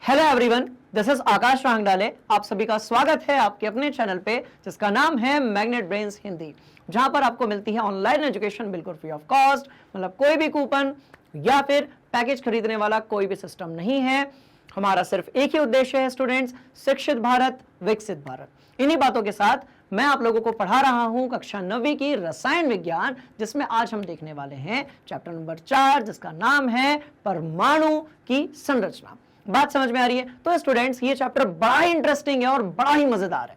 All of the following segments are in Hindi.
हेलो एवरीवन, दिस इज आकाश रांगडाले। आप सभी का स्वागत है आपके अपने चैनल पे जिसका नाम है मैग्नेट ब्रेन्स हिंदी, जहां पर आपको मिलती है ऑनलाइन एजुकेशन बिल्कुल फ्री ऑफ कॉस्ट। मतलब कोई भी कूपन या फिर पैकेज खरीदने वाला कोई भी सिस्टम नहीं है। हमारा सिर्फ एक ही उद्देश्य है स्टूडेंट्स, शिक्षित भारत विकसित भारत। इन्हीं बातों के साथ मैं आप लोगों को पढ़ा रहा हूं कक्षा 9वीं की रसायन विज्ञान, जिसमें आज हम देखने वाले हैं चैप्टर नंबर 4, जिसका नाम है परमाणु की संरचना। बात समझ में आ रही है? तो स्टूडेंट्स, ये चैप्टर बड़ा ही इंटरेस्टिंग है और बड़ा ही मजेदार है।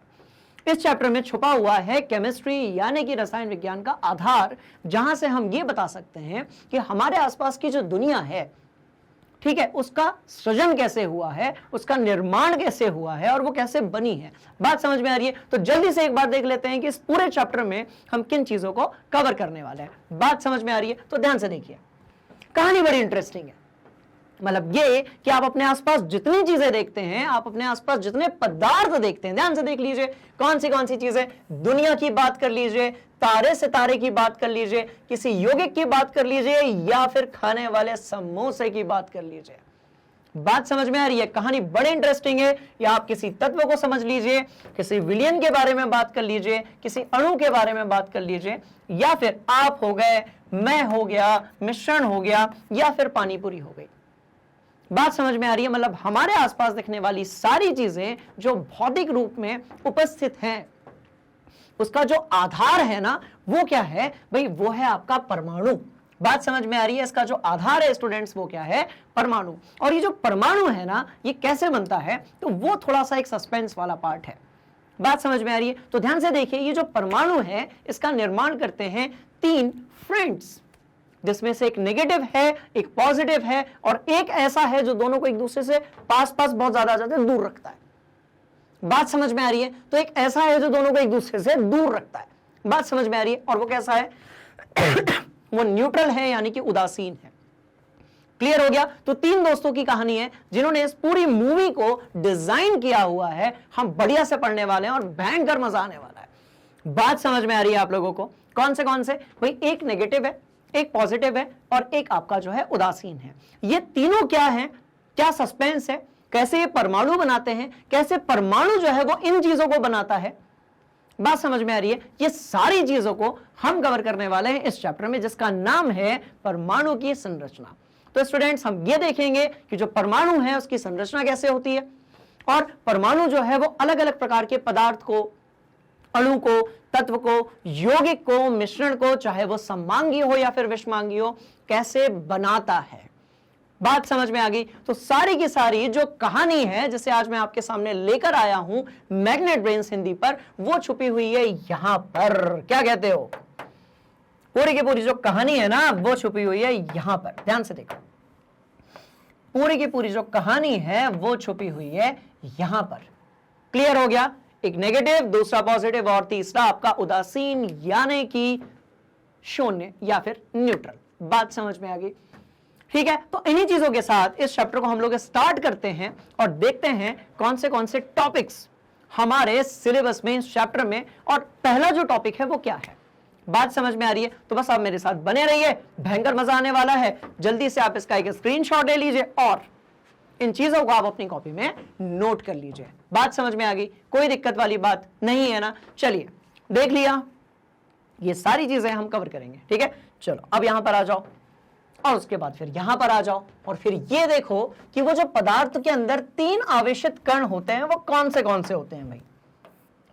इस चैप्टर में छुपा हुआ है केमिस्ट्री यानी कि रसायन विज्ञान का आधार, जहां से हम ये बता सकते हैं कि हमारे आसपास की जो दुनिया है, ठीक है, उसका सृजन कैसे हुआ है, उसका निर्माण कैसे हुआ है और वो कैसे बनी है। बात समझ में आ रही है? तो जल्दी से एक बार देख लेते हैं कि इस पूरे चैप्टर में हम किन चीजों को कवर करने वाले हैं। बात समझ में आ रही है? तो ध्यान से देखिए, कहानी बड़ी इंटरेस्टिंग है। मतलब ये कि आप अपने आसपास जितनी चीजें देखते हैं, आप अपने आसपास जितने पदार्थ देखते हैं, ध्यान से देख लीजिए कौन सी चीजें, दुनिया की बात कर लीजिए, तारे सितारे की बात कर लीजिए, किसी यौगिक की बात कर लीजिए या फिर खाने वाले समोसे की बात कर लीजिए। बात समझ में आ रही है? कहानी बड़ी इंटरेस्टिंग है। या आप किसी तत्व को समझ लीजिए, किसी विलयन के बारे में बात कर लीजिए, किसी अणु के बारे में बात कर लीजिए, या फिर आप हो गए, मैं हो गया, मिश्रण हो गया, या फिर पानी पूरी हो गई। बात समझ में आ रही है? मतलब हमारे आसपास दिखने वाली सारी चीजें जो भौतिक रूप में उपस्थित हैं, उसका जो आधार है ना, वो क्या है भाई? वो है आपका परमाणु। बात समझ में आ रही है? इसका जो आधार है स्टूडेंट्स, वो क्या है? परमाणु। और ये जो परमाणु है ना, ये कैसे बनता है, तो वो थोड़ा सा एक सस्पेंस वाला पार्ट है। बात समझ में आ रही है? तो ध्यान से देखिए, ये जो परमाणु है, इसका निर्माण करते हैं 3 फ्रेंड्स, जिसमें से एक नेगेटिव है, एक पॉजिटिव है और एक ऐसा है जो दोनों को एक दूसरे से पास बहुत ज्यादा आ जाते हैं, दूर रखता है। बात समझ में आ रही है? तो एक ऐसा है जो दोनों को एक दूसरे से दूर रखता है। बात समझ में आ रही है? और वो कैसा है? वो न्यूट्रल है, यानी कि उदासीन है। क्लियर हो गया? तो 3 दोस्तों की कहानी है जिन्होंने इस पूरी मूवी को डिजाइन किया हुआ है। हम बढ़िया से पढ़ने वाले हैं और भयंकर मजा आने वाला है। बात समझ में आ रही है आप लोगों को? कौन से भाई? एक नेगेटिव है, एक पॉजिटिव है और एक आपका जो है उदासीन है। ये तीनों क्या है? क्या सस्पेंस है? कैसे ये परमाणु बनाते हैं? कैसे परमाणु जो है वो इन चीजों को बनाता है? बात समझ में आ रही है? ये सारी चीजों को हम कवर करने वाले हैं इस चैप्टर में, जिसका नाम है परमाणु की संरचना। तो स्टूडेंट्स, हम ये देखेंगे कि जो परमाणु है उसकी संरचना कैसे होती है, और परमाणु जो है वो अलग अलग प्रकार के पदार्थ को, अणु को, तत्व को, यौगिक को, मिश्रण को, चाहे वो सममांगी हो या फिर विषमांगी हो, कैसे बनाता है। बात समझ में आ गई? तो सारी की सारी जो कहानी है जिसे आज मैं आपके सामने लेकर आया हूं मैग्नेट ब्रेन्स हिंदी पर, वो छुपी हुई है यहां पर। क्या कहते हो? पूरी की पूरी जो कहानी है ना, वो छुपी हुई है यहां पर। ध्यान से देखो, पूरी की पूरी जो कहानी है वो छुपी हुई है यहां पर। क्लियर हो गया? एक नेगेटिव, दूसरा पॉजिटिव और तीसरा आपका उदासीन यानी कि शून्य या फिर न्यूट्रल। बात समझ में आ गई? ठीक है, तो इन्हीं चीजों के साथ इस चैप्टर को हम लोग स्टार्ट करते हैं और देखते हैं कौन से टॉपिक्स हमारे सिलेबस में इस चैप्टर में, और पहला जो टॉपिक है वो क्या है। बात समझ में आ रही है? तो बस आप मेरे साथ बने रहिए, भयंकर मजा आने वाला है। जल्दी से आप इसका एक स्क्रीनशॉट ले लीजिए और इन चीजों को आप अपनी कॉपी में नोट कर लीजिए। बात समझ में आ गई? कोई दिक्कत वाली बात नहीं है ना? चलिए, देख लिया, ये सारी चीजें हम कवर करेंगे। ठीक है, चलो अब यहां पर आ जाओ और उसके बाद फिर यहां पर आ जाओ और फिर ये देखो कि वो जो पदार्थ के अंदर 3 आवेशित कण होते हैं वो कौन से होते हैं भाई।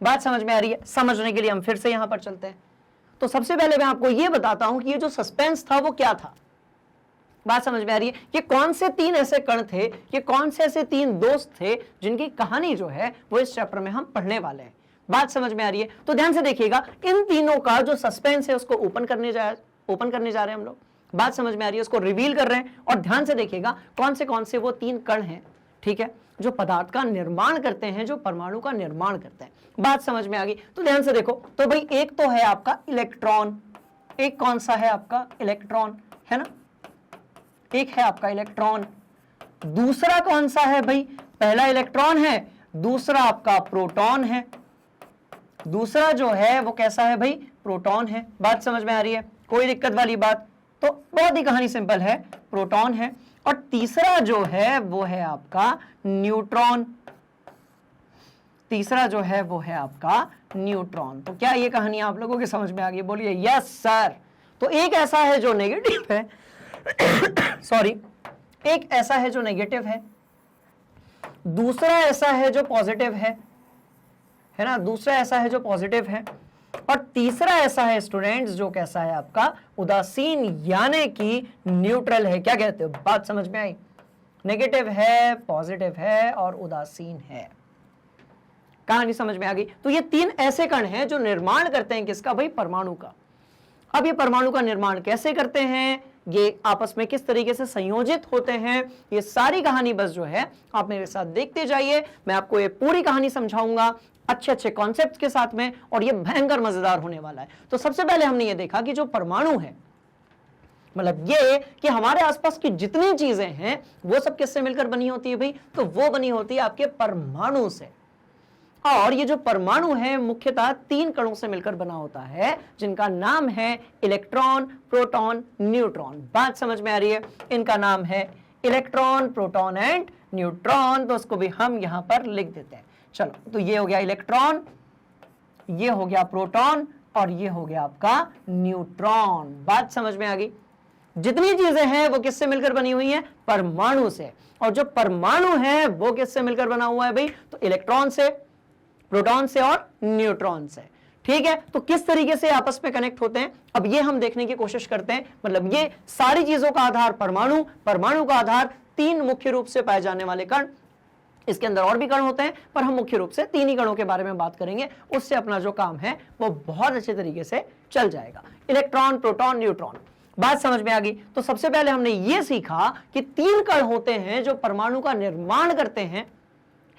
बात समझ में आ रही है? समझने के लिए हम फिर से यहां पर चलते हैं। तो सबसे पहले मैं आपको यह बताता हूं कि ये जो सस्पेंस था वो क्या था। बात समझ में आ रही है? ये कौन से 3 ऐसे कण थे, ये कौन से ऐसे 3 दोस्त थे जिनकी कहानी जो है वो इस चैप्टर में हम पढ़ने वाले हैं। बात समझ में आ रही है? तो ध्यान से देखिएगा, इन तीनों का जो सस्पेंस है उसको ओपन करने जा रहे हैं हम लोग। बात समझ में आ रही है? उसको रिवील कर रहे हैं और ध्यान से देखिएगा कौन से वो 3 कण हैं, ठीक है, जो पदार्थ का निर्माण करते हैं, जो परमाणु का निर्माण करते हैं। बात समझ में आ गई? तो ध्यान से देखो, तो भाई एक तो है आपका इलेक्ट्रॉन, एक कौन सा है आपका? इलेक्ट्रॉन, है ना? एक है आपका इलेक्ट्रॉन। दूसरा कौन सा है भाई? पहला इलेक्ट्रॉन है, दूसरा आपका प्रोटॉन है। दूसरा जो है वो कैसा है भाई? प्रोटॉन है। बात समझ में आ रही है? कोई दिक्कत वाली बात? तो बहुत ही कहानी सिंपल है, प्रोटॉन है। और तीसरा जो है वो है आपका न्यूट्रॉन। तीसरा जो है वो है आपका न्यूट्रॉन। तो क्या ये कहानी आप लोगों के समझ में आ गई? बोलिए यस सर। तो एक ऐसा है जो नेगेटिव है सॉरी, एक ऐसा है जो नेगेटिव है, दूसरा ऐसा है जो पॉजिटिव है ना, दूसरा ऐसा है जो पॉजिटिव है, और तीसरा ऐसा है स्टूडेंट्स जो कैसा है आपका उदासीन यानी कि न्यूट्रल है। क्या कहते हो? बात समझ में आई? नेगेटिव है, पॉजिटिव है और उदासीन है। कहानी समझ में आ गई? तो ये तीन ऐसे कण हैं जो निर्माण करते हैं किसका भाई? परमाणु का। अब ये परमाणु का निर्माण कैसे करते हैं, ये आपस में किस तरीके से संयोजित होते हैं, ये सारी कहानी बस जो है आप मेरे साथ देखते जाइए। मैं आपको ये पूरी कहानी समझाऊंगा अच्छे अच्छे कॉन्सेप्ट के साथ में, और ये भयंकर मजेदार होने वाला है। तो सबसे पहले हमने ये देखा कि जो परमाणु है, मतलब ये कि हमारे आसपास की जितनी चीजें हैं वो सब किससे मिलकर बनी होती है भाई? तो वो बनी होती है आपके परमाणु से। और ये जो परमाणु है मुख्यतः तीन कणों से मिलकर बना होता है, जिनका नाम है इलेक्ट्रॉन, प्रोटॉन, न्यूट्रॉन। बात समझ में आ रही है? इनका नाम है इलेक्ट्रॉन, प्रोटॉन एंड न्यूट्रॉन। तो उसको भी हम यहां पर लिख देते हैं। चलो, तो ये हो गया इलेक्ट्रॉन, ये हो गया प्रोटॉन और ये हो गया आपका न्यूट्रॉन। बात समझ में आ गई? जितनी चीजें हैं वो किससे मिलकर बनी हुई हैं? परमाणु से। और जो परमाणु है वो किससे मिलकर बना हुआ है भाई? तो इलेक्ट्रॉन से, प्रोटॉन से और न्यूट्रॉन से। ठीक है, तो किस तरीके से आपस में कनेक्ट होते हैं अब ये हम देखने की कोशिश करते हैं। मतलब ये सारी चीजों का आधार परमाणु, परमाणु का आधार तीन मुख्य रूप से पाए जाने वाले कण। इसके अंदर और भी कण होते हैं पर हम मुख्य रूप से तीन ही कणों के बारे में बात करेंगे, उससे अपना जो काम है वो बहुत अच्छे तरीके से चल जाएगा। Electron, proton, neutron. बात समझ में आ गई? तो सबसे पहले हमने ये सीखा कि तीन कण होते हैं जो परमाणु का निर्माण करते हैं,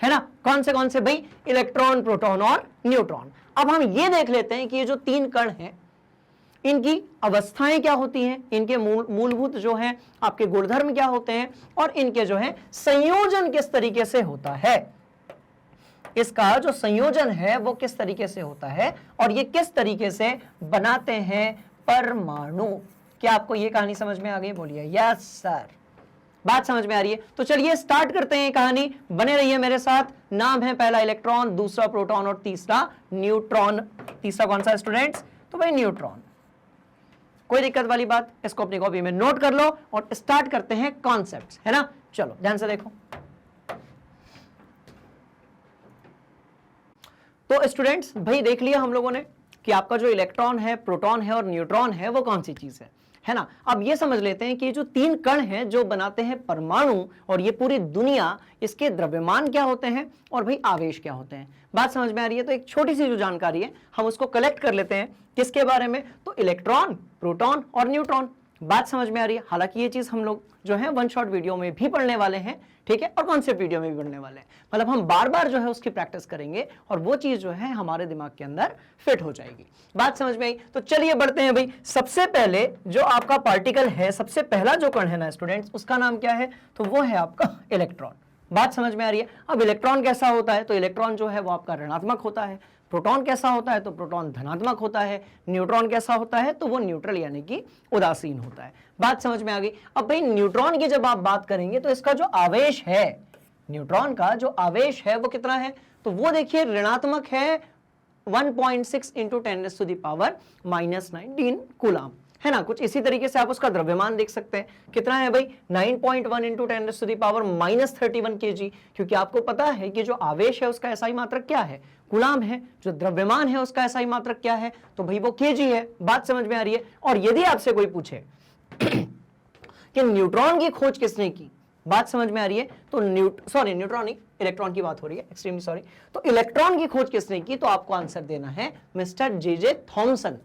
है ना? कौन से भाई? इलेक्ट्रॉन, प्रोटॉन और न्यूट्रॉन। अब हम ये देख लेते हैं कि ये जो तीन कण हैं इनकी अवस्थाएं क्या होती हैं, इनके मूलभूत जो है आपके गुणधर्म क्या होते हैं, और इनके जो है संयोजन किस तरीके से होता है। इसका जो संयोजन है वो किस तरीके से होता है और ये किस तरीके से बनाते हैं परमाणु। क्या आपको ये कहानी समझ में आ गई? बोलिए यस सर। बात समझ में आ रही है? तो चलिए स्टार्ट करते हैं कहानी, बने रहिए मेरे साथ। नाम है पहला इलेक्ट्रॉन, दूसरा प्रोटॉन और तीसरा न्यूट्रॉन। तीसरा कौन सा स्टूडेंट्स? तो भाई न्यूट्रॉन। कोई दिक्कत वाली बात? इसको अपनी कॉपी में नोट कर लो और स्टार्ट करते हैं कॉन्सेप्ट्स, है ना? चलो ध्यान से देखो। तो स्टूडेंट्स भाई देख लिया हम लोगों ने कि आपका जो इलेक्ट्रॉन है, प्रोटॉन है और न्यूट्रॉन है वो कौन सी चीज है ना? अब ये समझ लेते हैं कि जो तीन कण हैं जो बनाते हैं परमाणु और ये पूरी दुनिया, इसके द्रव्यमान क्या होते हैं और भाई आवेश क्या होते हैं। बात समझ में आ रही है? तो एक छोटी सी जो जानकारी है हम उसको कलेक्ट कर लेते हैं। किसके बारे में? तो इलेक्ट्रॉन, प्रोटॉन और न्यूट्रॉन। बात समझ में आ रही है? हालांकि ये चीज हम लोग जो है वन शॉट वीडियो में भी पढ़ने वाले हैं, ठीक है, और कॉन्सेप्ट वीडियो में भी पढ़ने वाले हैं। मतलब हम बार बार जो है उसकी प्रैक्टिस करेंगे और वो चीज जो है हमारे दिमाग के अंदर फिट हो जाएगी। बात समझ में आई? तो चलिए बढ़ते हैं भाई। सबसे पहले जो आपका पार्टिकल है, सबसे पहला जो कण है ना स्टूडेंट्स, उसका नाम क्या है? तो वो है आपका इलेक्ट्रॉन। बात समझ में आ रही है? अब इलेक्ट्रॉन कैसा होता है? तो इलेक्ट्रॉन जो है वो आपका ऋणात्मक होता है। प्रोटॉन कैसा होता है? तो प्रोटॉन धनात्मक होता है। न्यूट्रॉन कैसा होता है? तो वो न्यूट्रल यानी कि उदासीन होता है। बात समझ में आ गई? अब भाई न्यूट्रॉन की जब आप बात करेंगे तो इसका जो आवेश है, न्यूट्रॉन का जो आवेश है वो कितना है? तो वो देखिए ऋणात्मक है 1.6 इंटू 10⁻⁻⁹ कूलाम, है ना? कुछ इसी तरीके से आप उसका द्रव्यमान देख सकते हैं। कितना है भाई? 9.1 इंटू 10⁻⁻31 kg, क्योंकि आपको पता है कि जो आवेश है उसका एसआई मात्रक क्या है? कूलाम है। जो द्रव्यमान है उसका एसआई मात्रक क्या है? तो भाई वो केजी है। बात समझ में आ रही है? और यदि आपसे कोई पूछे कि न्यूट्रॉन की खोज किसने की, बात समझ में आ रही है? तो न्यूट्रॉन नहीं, इलेक्ट्रॉन की बात हो रही है, एक्सट्रीमली सॉरी। तो इलेक्ट्रॉन की खोज किसने की? तो आपको आंसर देना है मिस्टर जे थॉमसन,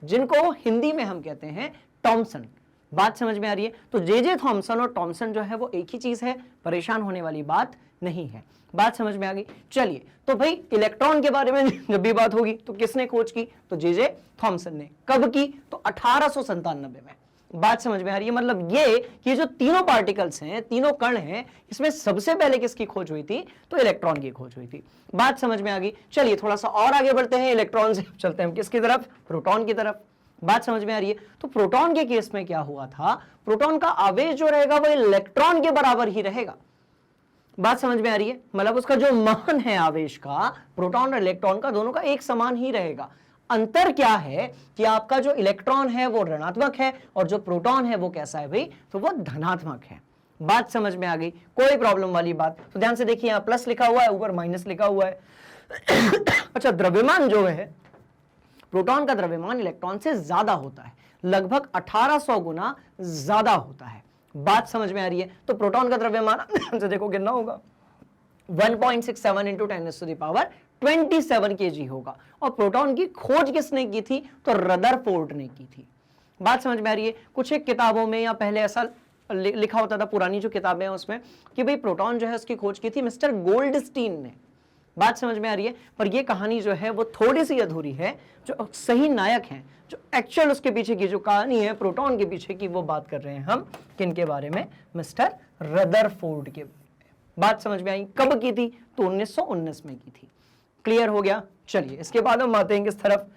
जिनको हिंदी में हम कहते हैं टॉमसन। बात समझ में आ रही है? तो जे थॉमसन और टॉमसन जो है वो एक ही चीज है, परेशान होने वाली बात नहीं है। बात समझ में आ गई? चलिए, तो भाई इलेक्ट्रॉन के बारे में जब भी बात होगी तो किसने खोज की? तो जे थॉमसन ने। कब की? तो 1897 में। बात समझ में आ रही है? मतलब ये कि जो तीनों पार्टिकल्स हैं, तीनों कण हैं, इसमें सबसे पहले किसकी खोज हुई थी? तो इलेक्ट्रॉन की खोज हुई थी। बात समझ में आ गई? चलिए थोड़ा सा और आगे बढ़ते हैं, इलेक्ट्रॉन से चलते हैं हम किसकी तरफ? प्रोटॉन की तरफ। बात समझ में आ रही है? तो प्रोटॉन के केस में क्या हुआ था, प्रोटॉन का आवेश जो रहेगा वो इलेक्ट्रॉन के बराबर ही रहेगा। बात समझ में आ रही है? मतलब उसका जो मान है आवेश का, प्रोटॉन और इलेक्ट्रॉन का, दोनों का एक समान ही रहेगा। अंतर क्या है कि आपका जो इलेक्ट्रॉन है वो ऋणात्मक है और जो प्रोटॉन है वो कैसा है भाई, तो वो धनात्मक है। बात समझ में आ गई? कोई प्रॉब्लम वाली बात? तो ध्यान से देखिए, यहां प्लस लिखा हुआ है, ऊपर माइनस लिखा हुआ है। अच्छा, द्रव्यमान जो है, प्रोटॉन का द्रव्यमान इलेक्ट्रॉन से ज्यादा होता है, लगभग 1800 गुना ज्यादा होता है। बात समझ में आ रही है? तो प्रोटॉन का द्रव्यमान से देखो कितना होगा, 1.67 इंटू 10⁻27 kg होगा। और प्रोटॉन की खोज किसने की थी, तो रदरफोर्ड ने की थी। बात समझ में आ रही है? कुछ एक किताबों में या पहले ऐसा लिखा होता था, पुरानी जो किताबें हैं उसमें, कि भाई प्रोटॉन जो है उसकी खोज की थी मिस्टर गोल्डस्टीन ने। बात समझ में आ रही है? पर ये कहानी जो है वो थोड़ी सी अधूरी है। जो सही नायक हैं, जो एक्चुअल उसके पीछे की जो कहानी है प्रोटॉन के पीछे की, वो बात कर रहे हैं हम किनके बारे में, मिस्टर रदरफोर्ड के। बात समझ में आई? कब की थी, तो 1919 में की थी। क्लियर हो गया? चलिए, इसके बाद हम आते हैं किस तरफ,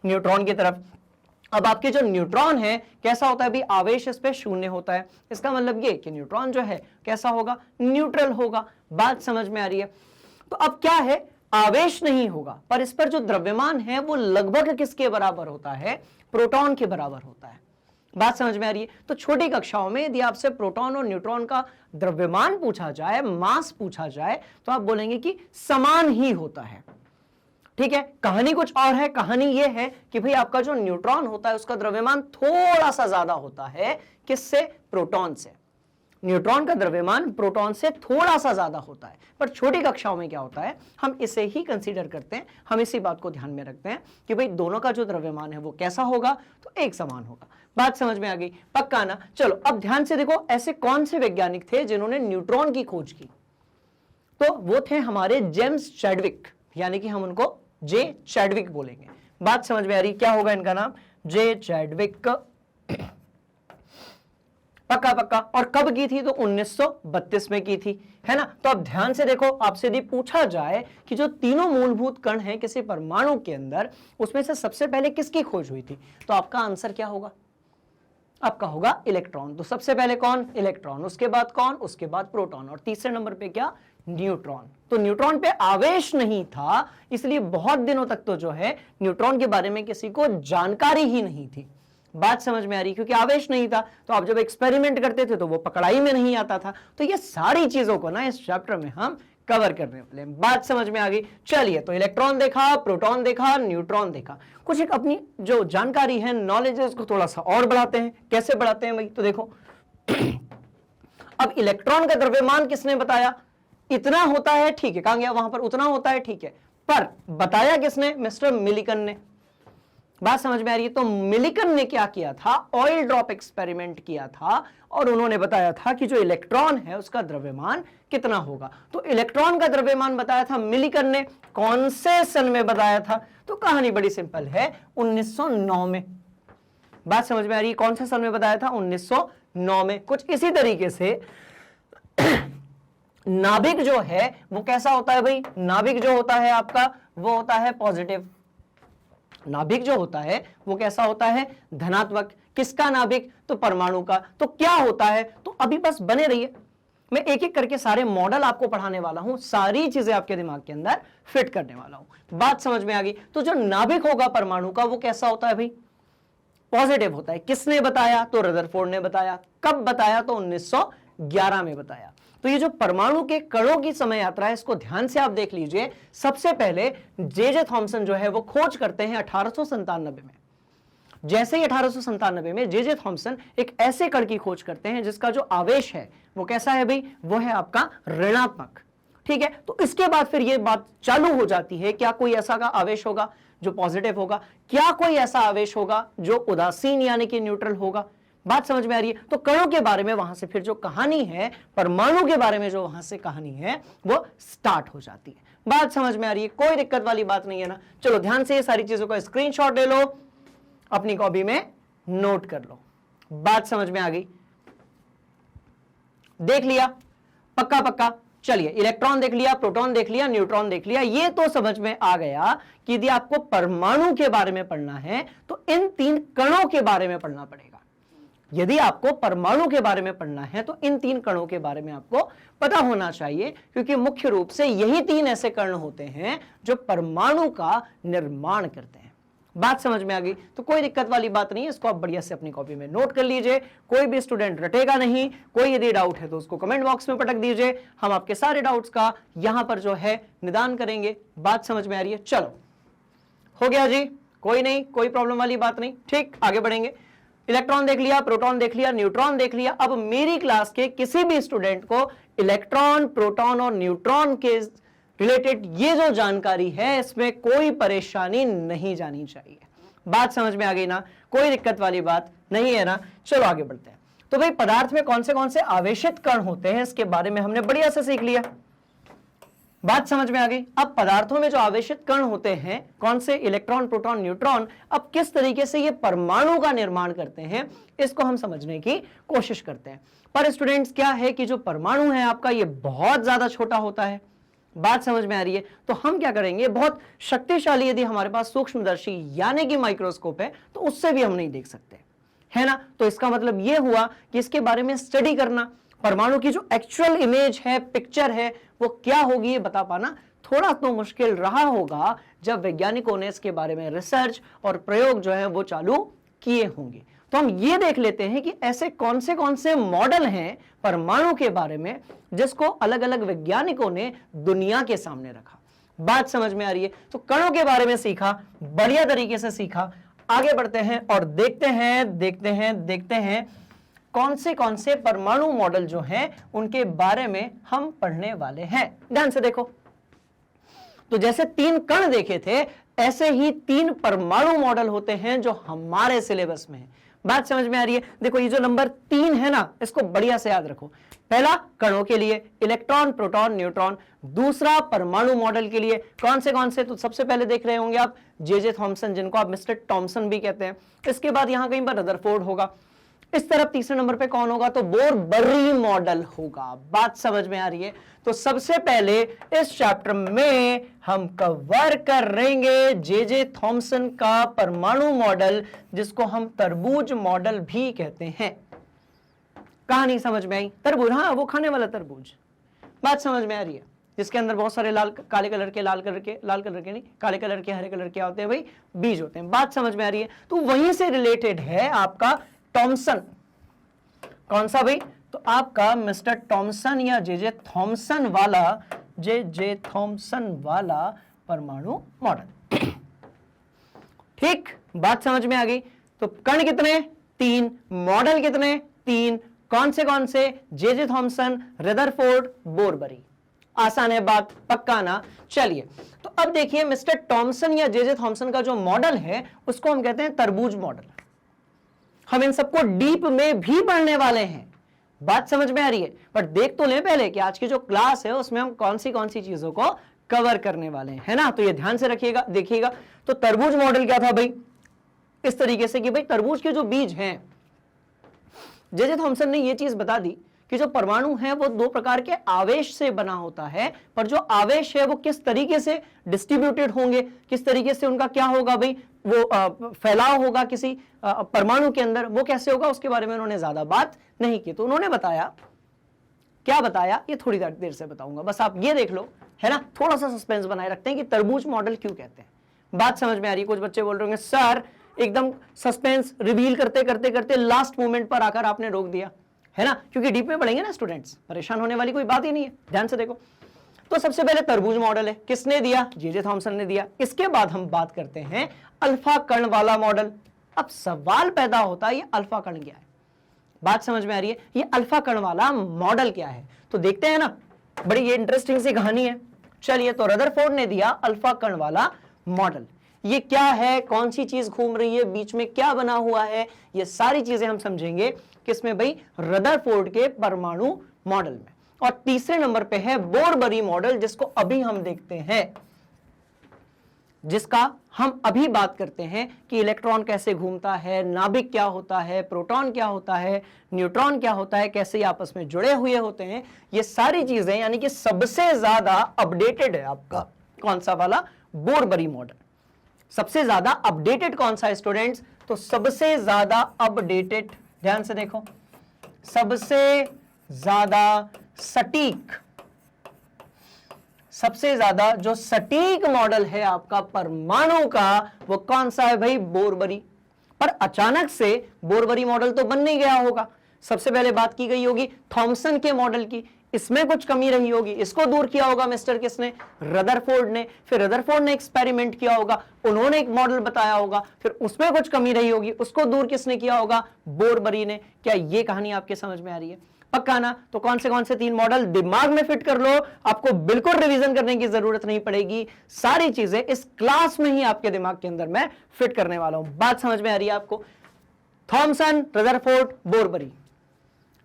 न्यूट्रॉन की तरफ। अब आपके जो न्यूट्रॉन है कैसा होता है भी, आवेश इस पे शून्य होता है। इसका मतलब ये कि न्यूट्रॉन जो है कैसा होगा, न्यूट्रल होगा। बात समझ में आ रही है? तो अब क्या है, आवेश नहीं होगा, पर इस पर जो द्रव्यमान है वो लगभग किसके बराबर होता है, प्रोटॉन के बराबर होता है। बात समझ में आ रही है? तो छोटी कक्षाओं में यदि आपसे प्रोटॉन और न्यूट्रॉन का द्रव्यमान पूछा जाए, मास पूछा जाए, तो आप बोलेंगे कि समान ही होता है। ठीक है, कहानी कुछ और है। कहानी यह है कि भाई आपका जो न्यूट्रॉन होता है उसका द्रव्यमान थोड़ा सा ज्यादा होता है, किससे, प्रोटॉन से। न्यूट्रॉन का द्रव्यमान प्रोटॉन से थोड़ा सा ज्यादा होता है। पर छोटी कक्षाओं में क्या होता है, हम इसे ही कंसीडर करते हैं, हम इसी बात को ध्यान में रखते हैं कि भाई दोनों का जो द्रव्यमान है वो कैसा होगा, तो एक समान होगा। बात समझ में आ गई? पक्का ना? चलो अब ध्यान से देखो, ऐसे कौन से वैज्ञानिक थे जिन्होंने न्यूट्रॉन की खोज की, तो वो थे हमारे जेम्स चैडविक, यानी कि हम उनको जे चैडविक बोलेंगे। बात समझ में आ रही? क्या होगा इनका नाम, जे चैडविक। पक्का पक्का। और कब की थी, तो 1932 में की थी, है ना। तो अब ध्यान से देखो, आपसे यदि पूछा जाए कि जो तीनों मूलभूत कण हैं किसी परमाणु के अंदर, उसमें से सबसे पहले किसकी खोज हुई थी, तो आपका आंसर क्या होगा, आपका होगा इलेक्ट्रॉन। तो सबसे पहले कौन, इलेक्ट्रॉन, उसके बाद कौन, उसके बाद प्रोटॉन, और तीसरे नंबर पे क्या, न्यूट्रॉन। तो न्यूट्रॉन पे आवेश नहीं था, इसलिए बहुत दिनों तक तो जो है न्यूट्रॉन के बारे में किसी को जानकारी ही नहीं थी। बात समझ में आ रही? क्योंकि आवेश नहीं था, तो आप जब एक्सपेरिमेंट करते थे तो वो पकड़ाई में नहीं आता था। तो ये सारी चीजों को ना इस चैप्टर में हम कवर करने वाले हैं। बात समझ में आ गई? चलिए, तो इलेक्ट्रॉन देखा, प्रोटॉन देखा, न्यूट्रॉन देखा। कुछ एक अपनी जो जानकारी है, नॉलेज है, उसको थोड़ा सा और बढ़ाते हैं। कैसे बढ़ाते हैं भाई, तो देखो अब इलेक्ट्रॉन का द्रव्यमान किसने बताया, इतना होता है, ठीक है, कहां गया, वहां पर उतना होता है, ठीक है, पर बताया किसने, मिस्टर मिलिकन ने। बात समझ में आ रही है? तो मिलिकन ने क्या किया था, ऑयल ड्रॉप एक्सपेरिमेंट किया था, और उन्होंने बताया था कि जो इलेक्ट्रॉन है उसका द्रव्यमान कितना होगा। तो इलेक्ट्रॉन का द्रव्यमान बताया था मिलिकन ने, कौन से सन में बताया था, तो कहानी बड़ी सिंपल है, 1909 में। बात समझ में आ रही है? कौन से सन में बताया था, 1909 में। कुछ इसी तरीके से नाभिक जो है वो कैसा होता है भाई, नाभिक जो होता है आपका वो होता है पॉजिटिव। नाभिक जो होता है वो कैसा होता है, धनात्मक। किसका नाभिक, तो परमाणु का। तो क्या होता है, तो अभी बस बने रहिए, मैं एक एक करके सारे मॉडल आपको पढ़ाने वाला हूं, सारी चीजें आपके दिमाग के अंदर फिट करने वाला हूं। बात समझ में आ गई? तो जो नाभिक होगा परमाणु का वो कैसा होता है भाई, पॉजिटिव होता है। किसने बताया, तो रदरफोर्ड ने बताया। कब बताया, तो 1911 में बताया। तो ये जो परमाणु के कणों की समय यात्रा है, इसको ध्यान से आप देख लीजिए। सबसे पहले जे थॉमसन जो है वो खोज करते हैं 1897 में। जैसे ही 1897 में जे थॉमसन एक ऐसे कण की खोज करते हैं जिसका जो आवेश है वो कैसा है भाई, वो है आपका ऋणात्मक। ठीक है, तो इसके बाद फिर ये बात चालू हो जाती है, क्या कोई ऐसा का आवेश होगा जो पॉजिटिव होगा, क्या कोई ऐसा आवेश होगा जो उदासीन यानी कि न्यूट्रल होगा। बात समझ में आ रही है? तो कणों के बारे में वहां से फिर जो कहानी है, परमाणु के बारे में जो वहां से कहानी है वो स्टार्ट हो जाती है। बात समझ में आ रही है? कोई दिक्कत वाली बात नहीं है ना। चलो ध्यान से ये सारी चीजों का स्क्रीनशॉट ले लो, अपनी कॉपी में नोट कर लो। बात समझ में आ गई? देख लिया? पक्का पक्का। चलिए, इलेक्ट्रॉन देख लिया, प्रोटॉन देख लिया, न्यूट्रॉन देख लिया, ये तो समझ में आ गया कि यदि आपको परमाणु के बारे में पढ़ना है तो इन 3 कणों के बारे में पढ़ना पड़ेगा। यदि आपको परमाणु के बारे में पढ़ना है तो इन 3 कणों के बारे में आपको पता होना चाहिए, क्योंकि मुख्य रूप से यही 3 ऐसे कण होते हैं जो परमाणु का निर्माण करते हैं। बात समझ में आ गई? तो कोई दिक्कत वाली बात नहीं है, इसको आप बढ़िया से अपनी कॉपी में नोट कर लीजिए। कोई भी स्टूडेंट रटेगा नहीं। कोई यदि डाउट है तो उसको कमेंट बॉक्स में पटक दीजिए, हम आपके सारे डाउट्स का यहां पर जो है निदान करेंगे। बात समझ में आ रही है? चलो, हो गया जी, कोई नहीं, कोई प्रॉब्लम वाली बात नहीं। ठीक, आगे बढ़ेंगे। इलेक्ट्रॉन देख लिया, प्रोटॉन देख लिया, न्यूट्रॉन देख लिया। अब मेरी क्लास के किसी भी स्टूडेंट को इलेक्ट्रॉन, प्रोटॉन और न्यूट्रॉन के रिलेटेड ये जो जानकारी है इसमें कोई परेशानी नहीं जानी चाहिए। बात समझ में आ गई ना? कोई दिक्कत वाली बात नहीं है ना? चलो आगे बढ़ते हैं। तो भाई, पदार्थ में कौन से आवेशित कण होते हैं इसके बारे में हमने बढ़िया से सीख लिया। बात समझ में आ गई? अब पदार्थों में जो आवेशित कण होते हैं, कौन से? इलेक्ट्रॉन, प्रोटॉन, न्यूट्रॉन, अब किस तरीके से ये परमाणु का निर्माण करते हैं इसको हम समझने की कोशिश करते हैं। पर स्टूडेंट्स, क्या है कि जो परमाणु है आपका, ये बहुत ज्यादा छोटा होता है। बात समझ में आ रही है? तो हम क्या करेंगे, बहुत शक्तिशाली यदि हमारे पास सूक्ष्मदर्शी यानी कि माइक्रोस्कोप है तो उससे भी हम नहीं देख सकते, है ना? तो इसका मतलब यह हुआ कि इसके बारे में स्टडी करना, परमाणु की जो एक्चुअल इमेज है, पिक्चर है, वो क्या होगी ये बता पाना थोड़ा तो मुश्किल रहा होगा जब वैज्ञानिकों ने इसके बारे में रिसर्च और प्रयोग जो है वो चालू किए होंगे। तो हम ये देख लेते हैं कि ऐसे कौन से मॉडल हैं परमाणु के बारे में जिसको अलग अलग वैज्ञानिकों ने दुनिया के सामने रखा। बात समझ में आ रही है? तो कणों के बारे में सीखा, बढ़िया तरीके से सीखा। आगे बढ़ते हैं और देखते हैं कौन से परमाणु मॉडल जो हैं उनके बारे में हम पढ़ने वाले हैं। ध्यान से देखो, तो जैसे 3 कण देखे थे, ऐसे ही 3 परमाणु मॉडल होते हैं जो हमारे सिलेबस में है। बात समझ में आ रही है? देखो, ये जो नंबर 3 है ना, इसको बढ़िया से याद रखो। पहला कणों के लिए इलेक्ट्रॉन, प्रोटॉन, न्यूट्रॉन। दूसरा परमाणु मॉडल के लिए कौन से? तो सबसे पहले देख रहे होंगे आप जे थॉमसन, जिनको आप मिस्टर थॉमसन भी कहते हैं। इसके बाद यहां कहीं पर रदरफोर्ड होगा। इस तरफ तीसरे नंबर पे कौन होगा? तो बोर-बर्री मॉडल होगा। बात समझ में आ रही है? तो सबसे पहले इस चैप्टर में हम कवर करेंगे जे थॉमसन का परमाणु मॉडल, जिसको हम तरबूज मॉडल भी कहते हैं। कहानी समझ में आई? तरबूज, हाँ, वो खाने वाला तरबूज। बात समझ में आ रही है? जिसके अंदर बहुत सारे काले कलर के नहीं, काले कलर के, हरे कलर के होते हैं भाई, बीज होते हैं। बात समझ में आ रही है? तो वहीं से रिलेटेड है आपका थॉमसन। कौन सा भाई? तो आपका मिस्टर थॉमसन या जे थॉमसन वाला परमाणु मॉडल। ठीक, बात समझ में आ गई? तो कण कितने? 3। मॉडल कितने? 3। कौन से? J Thomson, Rutherford, Bohr Bury. आसान है बात, पक्का ना? चलिए, तो अब देखिए, मिस्टर थॉमसन या जे थॉमसन का जो मॉडल है उसको हम कहते हैं तरबूज मॉडल। हम इन सबको डीप में भी पढ़ने वाले हैं। बात समझ में आ रही है? पर देख तो लें पहले कि आज की जो क्लास है उसमें हम कौन सी चीजों को कवर करने वाले हैं, है ना? तो ये ध्यान से रखिएगा, देखिएगा। तो तरबूज मॉडल क्या था भाई? इस तरीके से कि भाई तरबूज के जो बीज हैं, जे थॉमसन ने ये चीज बता दी कि जो परमाणु है वो 2 प्रकार के आवेश से बना होता है, पर जो आवेश है वो किस तरीके से डिस्ट्रीब्यूटेड होंगे, किस तरीके से उनका क्या होगा भाई, वो फैलाव होगा किसी परमाणु के अंदर, वो कैसे होगा, उसके बारे में उन्होंने ज्यादा बात नहीं की। तो उन्होंने बताया, क्या बताया ये थोड़ी देर से बताऊंगा, बस आप ये देख लो, है ना? थोड़ा सा सस्पेंस बनाए रखते हैं कि तरबूज मॉडल क्यों कहते हैं। बात समझ में आ रही है? कुछ बच्चे बोल रहे होंगे सर एकदम सस्पेंस रिवील करते लास्ट मोमेंट पर आकर आपने रोक दिया, है ना? क्योंकि डीप में पढ़ेंगे ना स्टूडेंट्स, परेशान होने वाली कोई बात ही नहीं है। ध्यान से देखो, तो सबसे पहले तरबूज मॉडल है, किसने दिया? जे थॉमसन ने दिया। इसके बाद हम बात करते हैं अल्फा कण वाला मॉडल। अब सवाल पैदा होता है, ये अल्फा कण क्या है? बात समझ में आ रही है? ये अल्फा कण वाला मॉडल क्या है? तो देखते हैं ना, बड़ी ये इंटरेस्टिंग सी कहानी है। चलिए, तो रदरफोर्ड ने दिया अल्फा कण वाला मॉडल। ये क्या है, कौन सी चीज घूम रही है, बीच में क्या बना हुआ है, ये सारी चीजें हम समझेंगे किसमें भाई? रदरफोर्ड के परमाणु मॉडल में। और तीसरे नंबर पे है बोर-बरी मॉडल, जिसको अभी हम देखते हैं। जिसका हम अभी बात करते हैं कि इलेक्ट्रॉन कैसे घूमता है, नाभिक क्या होता है, प्रोटॉन क्या होता है, न्यूट्रॉन क्या होता है, कैसे ये आपस में जुड़े हुए होते हैं, ये सारी चीजें, यानी कि सबसे ज्यादा अपडेटेड है आपका कौन सा वाला, बोरबरी मॉडल। सबसे ज्यादा अपडेटेड कौन सा है स्टूडेंट्स, तो सबसे ज्यादा अपडेटेड, ध्यान से देखो, सबसे ज्यादा सटीक, सबसे ज्यादा जो सटीक मॉडल है आपका परमाणु का, वो कौन सा है भाई, बोरबरी। पर अचानक से बोरबरी मॉडल तो बन नहीं गया होगा, सबसे पहले बात की गई होगी थॉमसन के मॉडल की, इसमें कुछ कमी रही होगी, इसको दूर किया होगा मिस्टर किसने, रदरफोर्ड ने। फिर रदरफोर्ड ने एक्सपेरिमेंट किया होगा, उन्होंने एक मॉडल बताया होगा, फिर उसमें कुछ कमी रही होगी, उसको दूर किसने किया होगा, बोरबरी ने। क्या ये कहानी आपके समझ में आ रही है? पक्का ना? तो कौन से 3 मॉडल दिमाग में फिट कर लो, आपको बिल्कुल रिवीजन करने की जरूरत नहीं पड़ेगी, सारी चीजें इस क्लास में ही आपके दिमाग के अंदर मैं फिट करने वाला हूं। बात समझ में आ रही है आपको? थॉमसन, रदरफोर्ड, बोरबरी,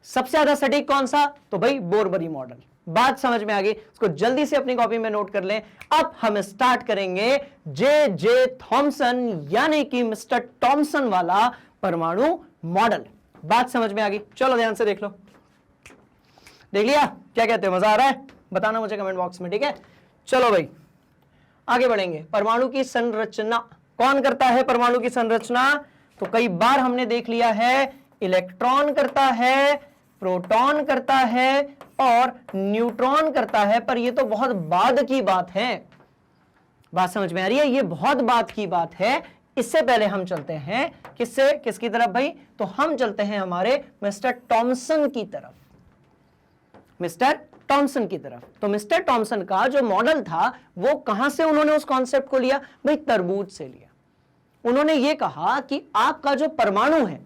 सबसे ज्यादा सटीक कौन सा, तो भाई बोरबरी मॉडल। बात समझ में आ गई? इसको जल्दी से अपनी कॉपी में नोट कर लें। अब हम स्टार्ट करेंगे जे थॉमसन, यानी कि मिस्टर टॉमसन वाला परमाणु मॉडल। बात समझ में आ गई? चलो ध्यान से देख लो, देख लिया? क्या कहते हो, मजा आ रहा है? बताना मुझे कमेंट बॉक्स में, ठीक है? चलो भाई आगे बढ़ेंगे। परमाणु की संरचना कौन करता है? परमाणु की संरचना तो कई बार हमने देख लिया है, इलेक्ट्रॉन करता है, प्रोटॉन करता है और न्यूट्रॉन करता है, पर यह तो बहुत बाद की बात है। बात समझ में आ रही है? ये बहुत बाद की बात है। इससे पहले हम चलते हैं किससे, किसकी तरफ भाई, तो हम चलते हैं हमारे मिस्टर टॉमसन की तरफ, मिस्टर टॉमसन की तरफ। तो मिस्टर टॉमसन का जो मॉडल था वो कहां से उन्होंने उस कॉन्सेप्ट को लिया भाई, तरबूज से लिया। उन्होंने ये कहा कि आपका जो परमाणु है,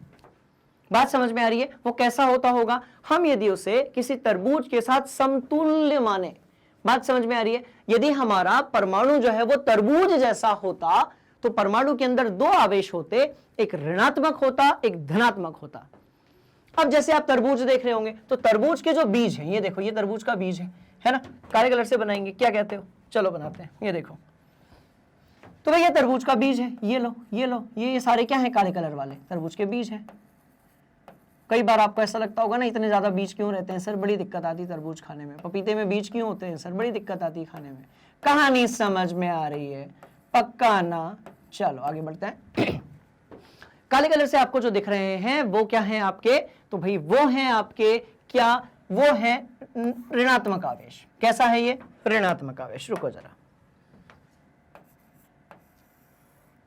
बात समझ में आ रही है, वो कैसा होता होगा, हम यदि उसे किसी तरबूज के साथ समतुल्य माने, बात समझ में आ रही है, यदि हमारा परमाणु जो है वो तरबूज जैसा होता तो परमाणु के अंदर 2 आवेश होते, एक ऋणात्मक होता, एक धनात्मक होता। अब जैसे आप तरबूज देख रहे होंगे तो तरबूज के जो बीज हैं, ये देखो, ये तरबूज का बीज है ना, काले कलर से बनाएंगे, क्या कहते हो, चलो बनाते हैं, ये देखो। तो भाई ये तरबूज का बीज है, ये लो, ये लो, ये सारे क्या हैं, काले कलर वाले तरबूज के बीज हैं। कई बार आपको ऐसा लगता होगा ना, इतने ज्यादा बीज क्यों रहते हैं सर, बड़ी दिक्कत आती है तरबूज खाने में। पपीते में बीज क्यों होते हैं सर, बड़ी दिक्कत आती है खाने में। कहानी समझ में आ रही है? पक्का ना? चलो आगे बढ़ते हैं। काले कलर से आपको जो दिख रहे हैं वो क्या हैं आपके, तो भाई वो हैं आपके क्या, वो है ऋणात्मक आवेश। कैसा है ये, ऋणात्मक आवेश। रुको जरा,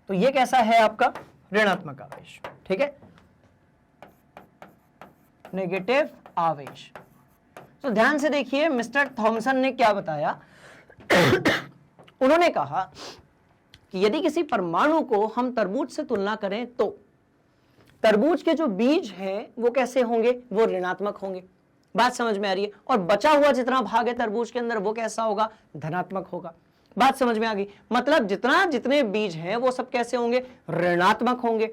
तो ये कैसा है आपका, ऋणात्मक आवेश, ठीक है, नेगेटिव आवेश। तो ध्यान से देखिए, मिस्टर थॉमसन ने क्या बताया। उन्होंने कहा कि यदि किसी परमाणु को हम तरबूज से तुलना करें तो तरबूज के जो बीज हैं वो कैसे होंगे, वो ऋणात्मक होंगे। बात समझ में आ रही है? और बचा हुआ जितना भाग है तरबूज के अंदर वो कैसा होगा, धनात्मक होगा। बात समझ में आ गई? मतलब जितने बीज हैं वो सब कैसे होंगे, ऋणात्मक होंगे।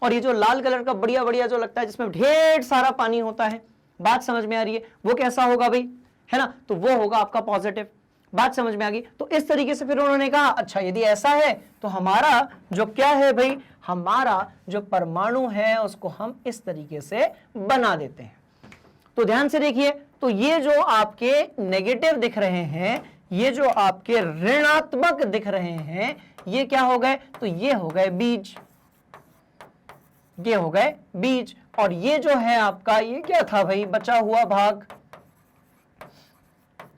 और ये जो लाल कलर का बढ़िया बढ़िया जो लगता है, जिसमें ढेर सारा पानी होता है, बात समझ में आ रही है, वो कैसा होगा भाई, है ना, तो वो होगा आपका पॉजिटिव। बात समझ में आ गई? तो इस तरीके से फिर उन्होंने कहा, अच्छा यदि ऐसा है तो हमारा जो क्या है भाई, हमारा जो परमाणु है उसको हम इस तरीके से बना देते हैं। तो ध्यान से देखिए, तो ये जो आपके नेगेटिव दिख रहे हैं, ये जो आपके ऋणात्मक दिख रहे हैं, ये क्या हो गए, तो ये हो गए बीज, ये हो गए बीज। और ये जो है आपका, ये क्या था भाई, बचा हुआ भाग।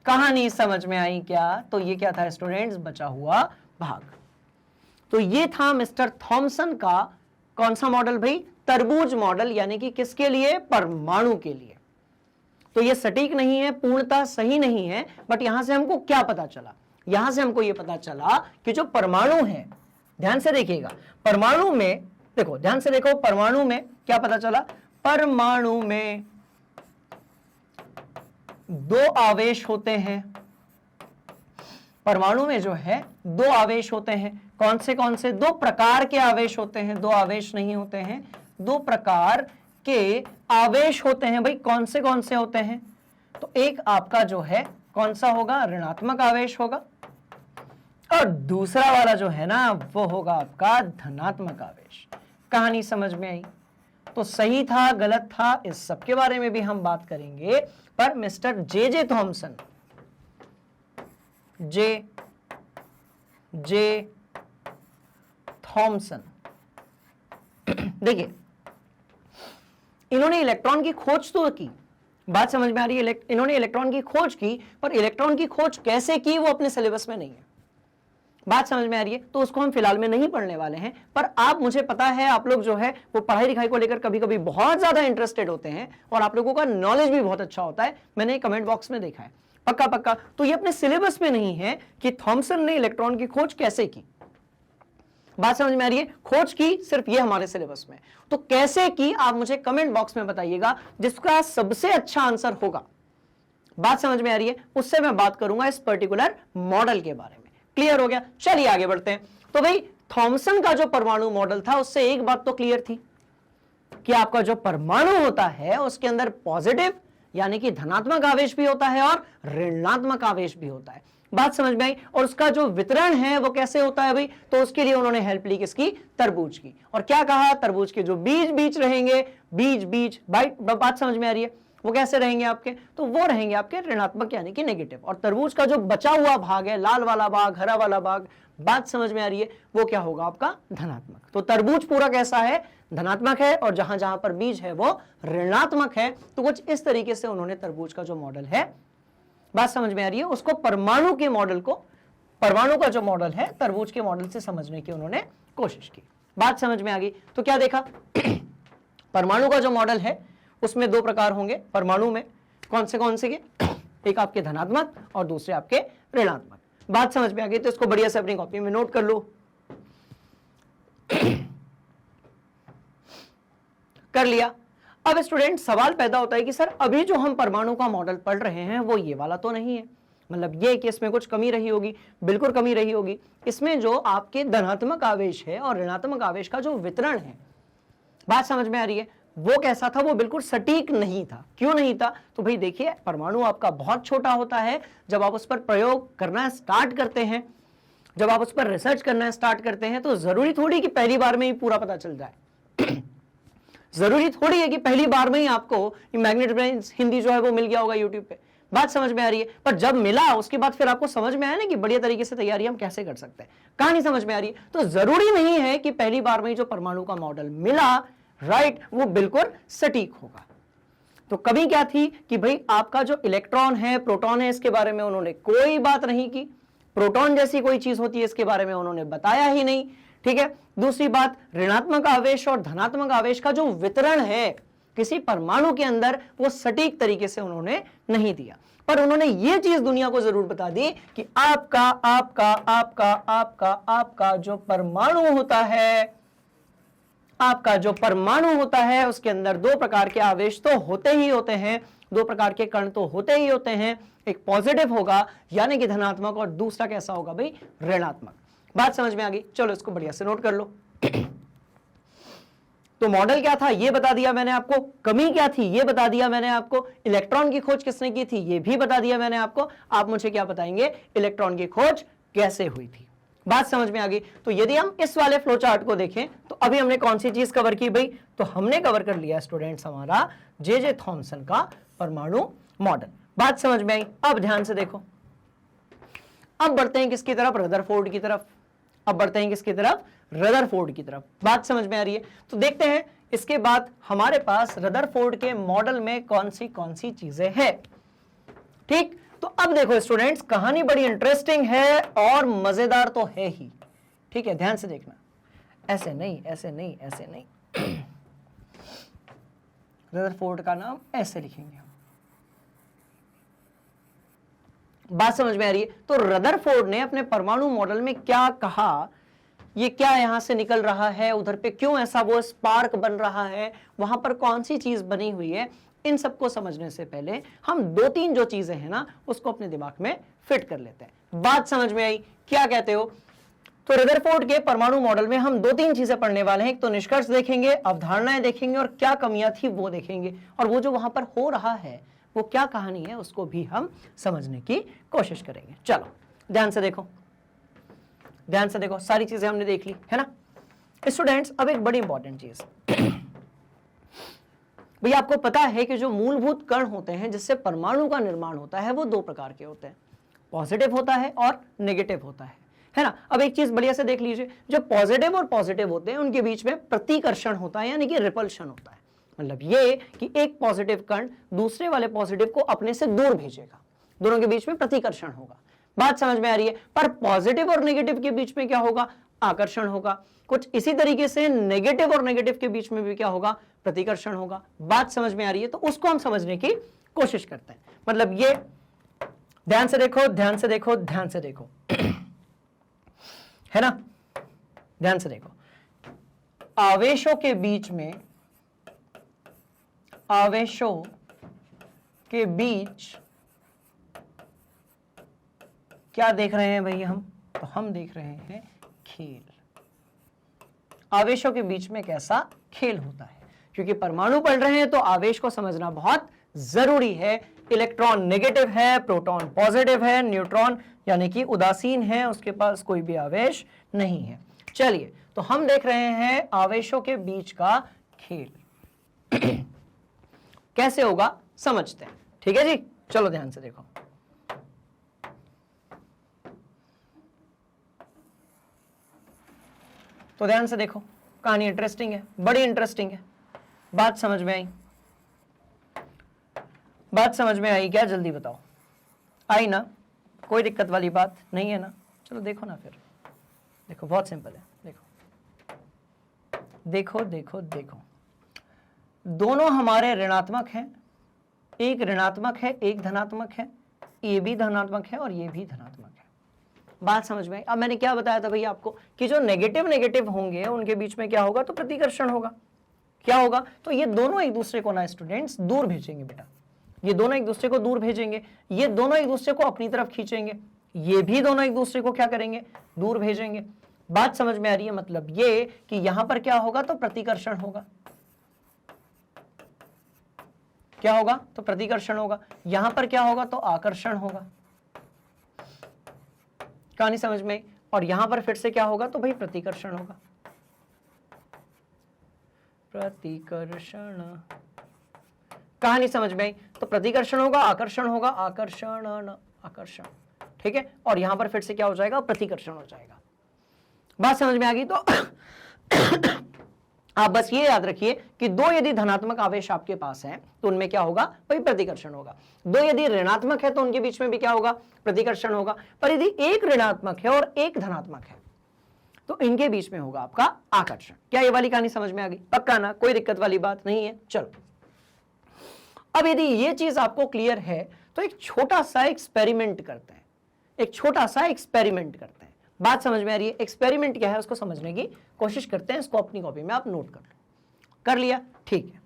कहानी समझ में आई क्या? तो ये क्या था स्टूडेंट्स, बचा हुआ भाग। तो ये था मिस्टर थॉमसन का कौन सा मॉडल भाई, तरबूज मॉडल, यानी कि किसके लिए, परमाणु के लिए। तो ये सटीक नहीं है, पूर्णतः सही नहीं है, बट यहां से हमको क्या पता चला, यहां से हमको ये पता चला कि जो परमाणु है, ध्यान से देखिएगा, परमाणु में देखो, ध्यान से देखो, परमाणु में क्या पता चला, परमाणु में 2 आवेश होते हैं। परमाणु में जो है 2 आवेश होते हैं। कौन से 2 प्रकार के आवेश होते हैं, 2 आवेश नहीं होते हैं, 2 प्रकार के आवेश होते हैं भाई। कौन से होते हैं, तो एक आपका जो है कौन सा होगा, ऋणात्मक आवेश होगा, और दूसरा वाला जो है ना वो होगा आपका धनात्मक आवेश। कहानी समझ में आई? तो सही था गलत था इस सब के बारे में भी हम बात करेंगे, पर mister J Thomson, J Thomson, देखिए इन्होंने इलेक्ट्रॉन की खोज तो की, बात समझ में आ रही है? इन्होंने इलेक्ट्रॉन की खोज की, पर इलेक्ट्रॉन की खोज कैसे की वो अपने सिलेबस में नहीं है। बात समझ में आ रही है? तो उसको हम फिलहाल में नहीं पढ़ने वाले हैं। पर आप, मुझे पता है आप लोग जो है वो पढ़ाई लिखाई को लेकर कभी कभी बहुत ज्यादा इंटरेस्टेड होते हैं और आप लोगों का नॉलेज भी बहुत अच्छा होता है, मैंने कमेंट बॉक्स में देखा है। पक्का पक्का तो ये अपने सिलेबस में नहीं है कि थॉमसन ने इलेक्ट्रॉन की खोज कैसे की। बात समझ में आ रही है? खोज की सिर्फ ये हमारे सिलेबस में, तो कैसे की आप मुझे कमेंट बॉक्स में बताइएगा, जिसका सबसे अच्छा आंसर होगा, बात समझ में आ रही है, उससे मैं बात करूंगा इस पर्टिकुलर मॉडल के बारे में। क्लियर हो गया? चलिए आगे बढ़ते हैं। तो भाई थॉमसन का जो परमाणु मॉडल था उससे एक बात तो क्लियर थी कि आपका जो परमाणु होता है उसके अंदर पॉजिटिव यानी कि धनात्मक आवेश भी होता है और ऋणात्मक आवेश भी होता है। बात समझ में आई? और उसका जो वितरण है वो कैसे होता है भाई? तो उसके लिए उन्होंने हेल्प ली किसकी? तरबूज की। और क्या कहा? तरबूज के जो बीज रहेंगे, बीज बात समझ में आ रही है? वो कैसे रहेंगे आपके? तो वो रहेंगे आपके ऋणात्मक यानी कि नेगेटिव। और तरबूज का जो बचा हुआ भाग है, लाल वाला भाग, हरा वाला भाग, बात समझ में आ रही है, वो क्या होगा आपका? धनात्मक। तो तरबूज पूरा कैसा है? धनात्मक है, और जहां जहां पर बीज है वो ऋणात्मक है। तो कुछ इस तरीके से उन्होंने तरबूज का जो मॉडल है, बात समझ में आ रही है, उसको परमाणु के मॉडल को, परमाणु का जो मॉडल है तरबूज के मॉडल से समझने की उन्होंने कोशिश की। बात समझ में आ गई? तो क्या देखा? परमाणु का जो मॉडल है उसमें दो प्रकार होंगे परमाणु में। कौन से के? एक आपके धनात्मक और दूसरे आपके ऋणात्मक। बात समझ में आ गई? तो इसको बढ़िया से अपनी कॉपी में नोट कर लो। कर लिया? अब स्टूडेंट सवाल पैदा होता है कि सर अभी जो हम परमाणु का मॉडल पढ़ रहे हैं वो ये वाला तो नहीं है, मतलब ये कि इसमें कुछ कमी रही होगी। बिल्कुल कमी रही होगी। इसमें जो आपके धनात्मक आवेश है और ऋणात्मक आवेश का जो वितरण है, बात समझ में आ रही है, वो कैसा था? वो बिल्कुल सटीक नहीं था। क्यों नहीं था? तो भाई देखिए, परमाणु आपका बहुत छोटा होता है। जब आप उस पर प्रयोग करना स्टार्ट करते हैं, जब आप उस पर रिसर्च करना स्टार्ट करते हैं, तो जरूरी थोड़ी कि पहली बार में ही पूरा पता चल जाए। जरूरी थोड़ी है कि पहली बार में ही आपको मैग्नेट ब्रेन्स हिंदी जो है वो मिल गया होगा यूट्यूब पे। बात समझ में आ रही है? पर जब मिला उसके बाद फिर आपको समझ में आया ना कि बढ़िया तरीके से तैयारी हम कैसे कर सकते हैं। कहानी समझ में आ रही है? तो जरूरी नहीं है कि पहली बार में ही जो परमाणु का मॉडल मिला, राइट, वो बिल्कुल सटीक होगा। तो कमी क्या थी कि भाई आपका जो इलेक्ट्रॉन है, प्रोटॉन है, इसके बारे में उन्होंने कोई बात नहीं की। प्रोटॉन जैसी कोई चीज होती है इसके बारे में उन्होंने बताया ही नहीं। ठीक है। दूसरी बात, ऋणात्मक आवेश और धनात्मक आवेश का जो वितरण है किसी परमाणु के अंदर, वो सटीक तरीके से उन्होंने नहीं दिया। पर उन्होंने ये चीज दुनिया को जरूर बता दी कि आपका आपका आपका आपका आपका जो परमाणु होता है, आपका जो परमाणु होता है उसके अंदर दो प्रकार के आवेश तो होते ही होते हैं, दो प्रकार के कण तो होते ही होते हैं। एक पॉजिटिव होगा यानी कि धनात्मक, और दूसरा कैसा होगा भाई? ऋणात्मक। बात समझ में आ गई? चलो इसको बढ़िया से नोट कर लो। तो मॉडल क्या था ये बता दिया मैंने आपको, कमी क्या थी ये बता दिया मैंने आपको, इलेक्ट्रॉन की खोज किसने की थी ये भी बता दिया मैंने आपको। आप मुझे क्या बताएंगे? इलेक्ट्रॉन की खोज कैसे हुई थी। बात समझ में आ गई? तो यदि हम इस वाले फ्लो चार्ट को देखें तो अभी हमने कौन सी चीज कवर की भाई? तो हमने कवर कर लिया स्टूडेंट्स हमारा जे थॉमसन का परमाणु मॉडल। बात समझ में आई? अब ध्यान से देखो, अब बढ़ते हैं किसकी तरफ? रदरफोर्ड की तरफ। अब बढ़ते हैं किसकी तरफ? रदरफोर्ड की तरफ। बात समझ में आ रही है? तो देखते हैं इसके बाद हमारे पास रदरफोर्ड के मॉडल में कौन सी चीजें हैं। ठीक, तो अब देखो स्टूडेंट्स, कहानी बड़ी इंटरेस्टिंग है और मजेदार तो है ही। ठीक है, ध्यान से देखना, ऐसे नहीं ऐसे नहीं ऐसे नहीं। रदरफोर्ड का नाम ऐसे लिखेंगे हम। बात समझ में आ रही है? तो रदरफोर्ड ने अपने परमाणु मॉडल में क्या कहा, ये क्या यहां से निकल रहा है, उधर पे क्यों ऐसा वो स्पार्क बन रहा है, वहां पर कौन सी चीज बनी हुई है, इन सबको समझने से पहले हम दो तीन जो चीजें हैं ना उसको अपने दिमाग में फिट कर लेते हैं। बात समझ में आई? क्या कहते हो? तो रदरफोर्ड के परमाणु मॉडल में हम दो तीन चीजें पढ़ने वाले हैं। एक तो निष्कर्ष देखेंगे, अवधारणाएं देखेंगे और क्या कमियां थी वो देखेंगे, और वो जो वहां पर हो रहा है वो क्या कहानी है उसको भी हम समझने की कोशिश करेंगे। चलो ध्यान से देखो, ध्यान से देखो, सारी चीजें हमने देख ली है ना स्टूडेंट्स। अब एक बड़ी इंपॉर्टेंट चीज, भैया आपको पता है कि जो मूलभूत कण होते हैं जिससे परमाणु का निर्माण होता है वो दो प्रकार के होते हैं, पॉजिटिव होता है और नेगेटिव होता है ना। अब एक चीज बढ़िया से देख लीजिए, जो पॉजिटिव और पॉजिटिव होते हैं उनके बीच में प्रतिकर्षण होता है, यानी कि रिपल्शन होता है। मतलब ये कि एक पॉजिटिव कण दूसरे वाले पॉजिटिव को अपने से दूर भेजेगा, दोनों के बीच में प्रतिकर्षण होगा। बात समझ में आ रही है। पर पॉजिटिव और नेगेटिव के बीच में क्या होगा, आकर्षण होगा। कुछ इसी तरीके से नेगेटिव और नेगेटिव के बीच में भी क्या होगा, प्रतिकर्षण होगा। बात समझ में आ रही है, तो उसको हम समझने की कोशिश करते हैं। मतलब ये ध्यान से देखो, ध्यान से देखो, ध्यान से देखो है ना, ध्यान से देखो, आवेशों के बीच में, आवेशों के बीच क्या देख रहे हैं भाई हम, तो हम देख रहे हैं खेल। आवेशों के बीच में कैसा खेल होता है, क्योंकि परमाणु पढ़ रहे हैं तो आवेश को समझना बहुत जरूरी है। इलेक्ट्रॉन नेगेटिव है, प्रोटॉन पॉजिटिव है, न्यूट्रॉन यानी कि उदासीन है, उसके पास कोई भी आवेश नहीं है। चलिए, तो हम देख रहे हैं आवेशों के बीच का खेल कैसे होगा समझते हैं। ठीक है जी, चलो ध्यान से देखो। तो ध्यान से देखो, कहानी इंटरेस्टिंग है, बड़ी इंटरेस्टिंग है। बात समझ में आई, बात समझ में आई क्या, जल्दी बताओ। आई ना, कोई दिक्कत वाली बात नहीं है ना। चलो देखो ना फिर, देखो बहुत सिंपल है। देखो देखो देखो देखो, दोनों हमारे ऋणात्मक हैं, एक ऋणात्मक है एक धनात्मक है, ये भी धनात्मक है और ये भी धनात्मक है। बात समझ में आई। अब मैंने क्या बताया था भैया आपको कि जो नेगेटिव नेगेटिव होंगे उनके बीच में क्या होगा, तो प्रतिकर्षण होगा। क्या होगा, तो ये दोनों एक दूसरे को ना स्टूडेंट्स दूर भेजेंगे बेटा, ये दोनों एक दूसरे को दूर भेजेंगे, ये दोनों एक दूसरे को अपनी तरफ खींचेंगे, ये भी दोनों एक दूसरे को क्या करेंगे, दूर भेजेंगे। बात समझ में आ रही है। मतलब ये कि यहां पर क्या होगा, तो प्रतिकर्षण होगा। क्या होगा, तो प्रतिकर्षण होगा। यहां पर क्या होगा, तो आकर्षण होगा। कहानी समझ में। और यहां पर फिर से क्या होगा, तो भाई प्रतिकर्षण होगा, प्रतिकर्षण। कहानी समझ में आई। तो प्रतिकर्षण होगा, आकर्षण होगा, आकर्षण आकर्षण, ठीक है। और यहां पर फिर से क्या हो जाएगा, प्रतिकर्षण हो जाएगा। बात समझ में आ गई। तो आप बस ये याद रखिए कि दो यदि धनात्मक आवेश आपके पास हैं तो उनमें क्या होगा, भाई प्रतिकर्षण होगा। दो यदि ऋणात्मक है तो उनके बीच में भी क्या होगा, प्रतिकर्षण होगा। पर यदि एक ऋणात्मक है और एक धनात्मक है तो इनके बीच में होगा आपका आकर्षण। क्या ये वाली कहानी समझ में आ गई, पक्का ना, कोई दिक्कत वाली बात नहीं है। चलो, अब यदि ये चीज आपको क्लियर है तो एक छोटा सा एक्सपेरिमेंट करते हैं, एक छोटा सा एक्सपेरिमेंट करते हैं। बात समझ में आ रही है। एक्सपेरिमेंट क्या है उसको समझने की कोशिश करते हैं। इसको अपनी कॉपी में आप नोट कर लो। कर लिया, ठीक है।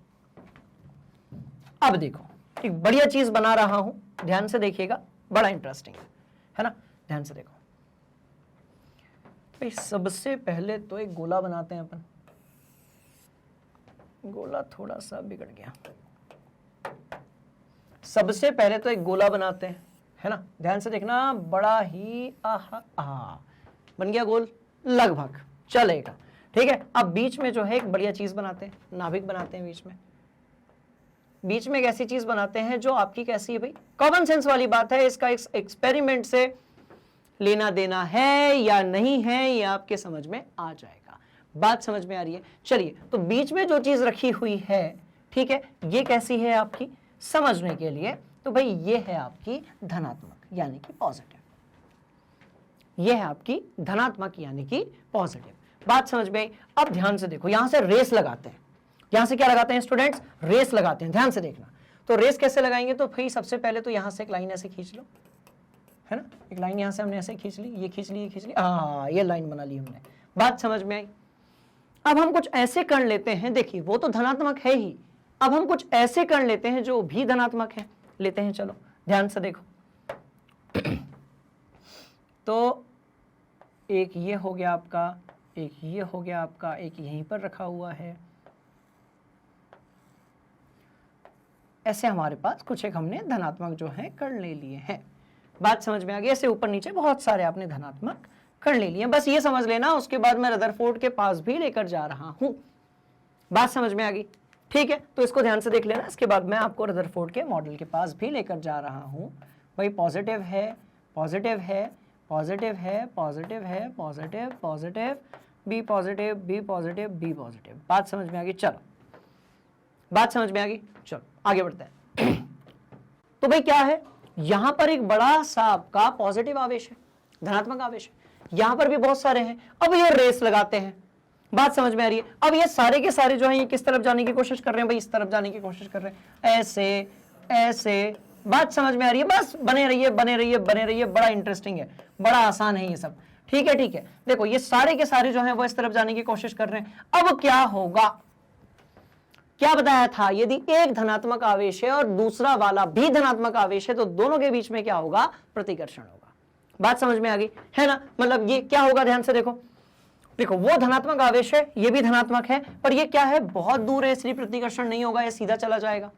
अब देखो, एक बढ़िया चीज बना रहा हूं, ध्यान से देखिएगा, बड़ा इंटरेस्टिंग है ना। ध्यान से देखो भाई, सबसे पहले तो एक गोला बनाते हैं अपन। गोला थोड़ा सा बिगड़ गया। सबसे पहले तो एक गोला बनाते हैं, है ना। ध्यान से देखना, बड़ा ही आहा बन गया गोल, लगभग चलेगा, ठीक है। अब बीच में जो है एक बढ़िया चीज बनाते हैं, नाभिक बनाते हैं बीच में। बीच में एक ऐसी चीज बनाते हैं जो आपकी कैसी है भाई, कॉमन सेंस वाली बात है। इसका एक्सपेरिमेंट से लेना देना है या नहीं है, ये आपके समझ में आ जाएगा। बात समझ में आ रही है। चलिए, तो बीच में जो चीज रखी हुई है, ठीक है, ये कैसी है आपकी समझने के लिए, तो भाई ये है आपकी धनात्मक यानी कि पॉजिटिव। ये है आपकी धनात्मक यानी कि पॉजिटिव। बात समझ में आई। अब ध्यान से देखो, यहां से रेस लगाते हैं। यहां से क्या लगाते हैं स्टूडेंट्स, रेस लगाते हैं। ध्यान से देखना, तो रेस कैसे लगाएंगे, तो भाई सबसे पहले तो यहां से एक लाइन ऐसे खींच लो, है ना। एक लाइन यहां से हमने ऐसे खींच ली, ये खींच ली, ये खींच ली, हाँ ये लाइन बना ली हमने। बात समझ में आई। अब हम कुछ ऐसे कण लेते हैं, देखिए वो तो धनात्मक है ही, अब हम कुछ ऐसे कण लेते हैं जो भी धनात्मक है, लेते हैं। चलो ध्यान से देखो, तो एक ये हो गया आपका, एक ये हो गया आपका, एक यहीं पर रखा हुआ है। ऐसे हमारे पास कुछ एक हमने धनात्मक जो है कण ले लिए हैं। बात समझ में आ गई। ऐसे ऊपर नीचे बहुत सारे आपने धनात्मक कर ले लिए, बस ये समझ लेना उसके बाद मैं रदरफोर्ड के पास भी लेकर जा रहा हूं। बात समझ में आ गई? ठीक है, तो इसको ध्यान से देख लेना। इसके बाद मैं आपको रदरफोर्ड के मॉडल के पास भी लेकर जा रहा हूं। भाई पॉजिटिव है, पॉजिटिव है, पॉजिटिव है, पॉजिटिव है, positive, positive, B positive, B positive, B positive. बात समझ में आ गई? चलो, बात समझ में आ गई, चलो आगे बढ़ते हैं। तो भाई क्या है, यहां पर एक बड़ा सा आपका पॉजिटिव आवेश है, धनात्मक आवेश है, यहां पर भी बहुत सारे हैं। अब ये रेस लगाते हैं। बात समझ में आ रही है? अब ये सारे के सारे जो हैं ये किस तरफ जाने की कोशिश कर रहे हैं? भाई इस तरफ जाने की कोशिश कर रहे हैं, ऐसे ऐसे। बात समझ में आ रही है? बस बने रहिए, बने रहिए, बने रहिए। बड़ा इंटरेस्टिंग है, बड़ा आसान है ये सब। ठीक है, ठीक है। देखो ये सारे के सारे जो हैं वो इस तरफ जाने की कोशिश कर रहे हैं। अब क्या होगा, क्या बताया था, यदि एक धनात्मक आवेश है और दूसरा वाला भी धनात्मक आवेश है तो दोनों के बीच में क्या होगा? प्रतिकर्षण होगा। बात समझ में आ गई है ना? मतलब ये क्या होगा, ध्यान से देखो। देखो वो धनात्मक आवेश है, ये भी धनात्मक है, पर ये क्या है, बहुत दूर है, इसलिए प्रतिकर्षण नहीं होगा, ये सीधा चला जाएगा।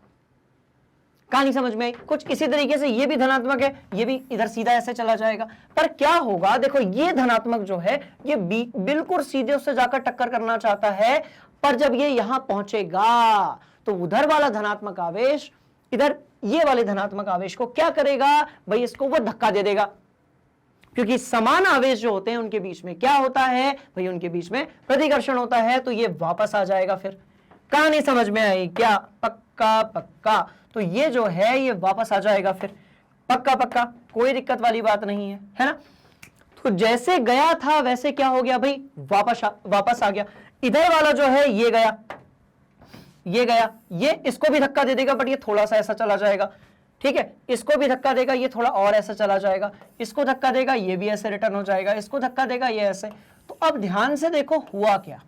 कहानी समझ में आई? कुछ इसी तरीके से ये भी धनात्मक है, ये भी इधर सीधा ऐसे चला जाएगा। पर क्या होगा, देखो ये धनात्मक जो है ये बिल्कुल सीधे उससे जाकर टक्कर करना चाहता है, पर जब ये यहां पहुंचेगा तो उधर वाला धनात्मक आवेश इधर ये वाले धनात्मक आवेश को क्या करेगा भाई, इसको वो धक्का दे देगा। क्योंकि समान आवेश जो होते हैं उनके बीच में क्या होता है भाई, उनके बीच में प्रतिकर्षण होता है, तो ये वापस आ जाएगा। फिर कहानी समझ में आई क्या? पक्का पक्का। तो ये जो है ये वापस आ जाएगा फिर, पक्का पक्का, कोई दिक्कत वाली बात नहीं है ना? तो जैसे गया था वैसे क्या हो गया भाई, वापस आ गया। इधर वाला जो है ये गया, ये गया, ये इसको भी धक्का दे देगा, बट ये थोड़ा सा ऐसा चला जाएगा। ठीक है, इसको भी धक्का देगा, ये थोड़ा और ऐसा चला जाएगा, इसको धक्का देगा, ये भी ऐसे रिटर्न हो जाएगा, इसको धक्का देगा, ये ऐसे। तो अब ध्यान से देखो हुआ क्या,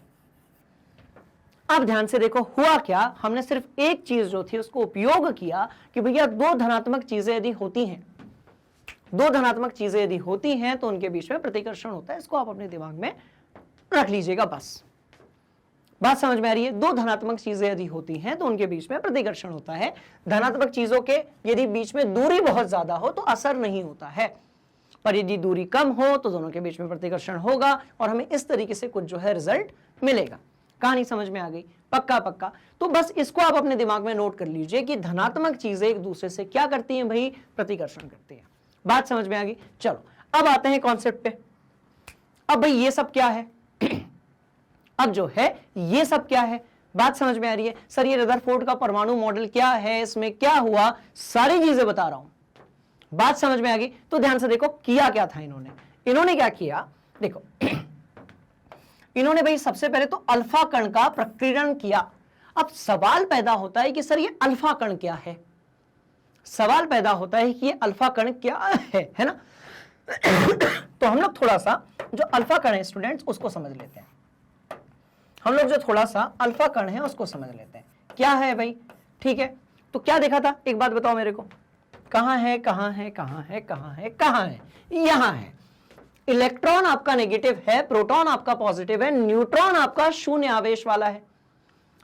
अब ध्यान से देखो हुआ क्या। हमने सिर्फ एक चीज जो थी उसको उपयोग किया कि भैया दो धनात्मक चीजें यदि होती हैं, दो धनात्मक चीजें यदि होती हैं तो उनके बीच में प्रतिकर्षण होता है। इसको आप अपने दिमाग में रख लीजिएगा बस। बात समझ में आ रही है? दो धनात्मक चीजें यदि होती हैं तो उनके बीच में प्रतिकर्षण होता है। धनात्मक चीजों के यदि बीच में दूरी बहुत ज्यादा हो तो असर नहीं होता है, पर यदि दूरी कम हो तो दोनों के बीच में प्रतिकर्षण होगा और हमें इस तरीके से कुछ जो है रिजल्ट मिलेगा। कहानी समझ में आ गई? पक्का पक्का। तो बस इसको आप अपने दिमाग में नोट कर लीजिए कि धनात्मक चीजें एक दूसरे से क्या करती हैं भाई, प्रतिकर्षण करती हैं। बात समझ में आ गई? चलो अब आते हैं कॉन्सेप्ट पे। अब भाई ये सब क्या है, अब जो है ये सब क्या है, बात समझ में आ रही है? सर ये रदरफोर्ड का परमाणु मॉडल क्या है, इसमें क्या हुआ, सारी चीजें बता रहा हूं। बात समझ में आ गई? तो ध्यान से देखो किया क्या था इन्होंने क्या किया, देखो इन्होंने भाई सबसे पहले तो अल्फा कण का प्रकीर्णन किया। अब सवाल पैदा होता है कि सर ये अल्फा कण क्या है, सवाल पैदा होता है कि ये अल्फा कण क्या है ना? तो हम लोग थोड़ा सा जो अल्फा कण है स्टूडेंट्स उसको समझ लेते हैं। हम लोग जो थोड़ा सा अल्फा कण है उसको समझ लेते हैं क्या है भाई। ठीक है, तो क्या देखा था, एक बात बताओ मेरे को, कहां है कहां है कहां है कहां है कहां है, यहां है। इलेक्ट्रॉन आपका नेगेटिव है, प्रोटॉन आपका पॉजिटिव है, न्यूट्रॉन आपका शून्य आवेश वाला है।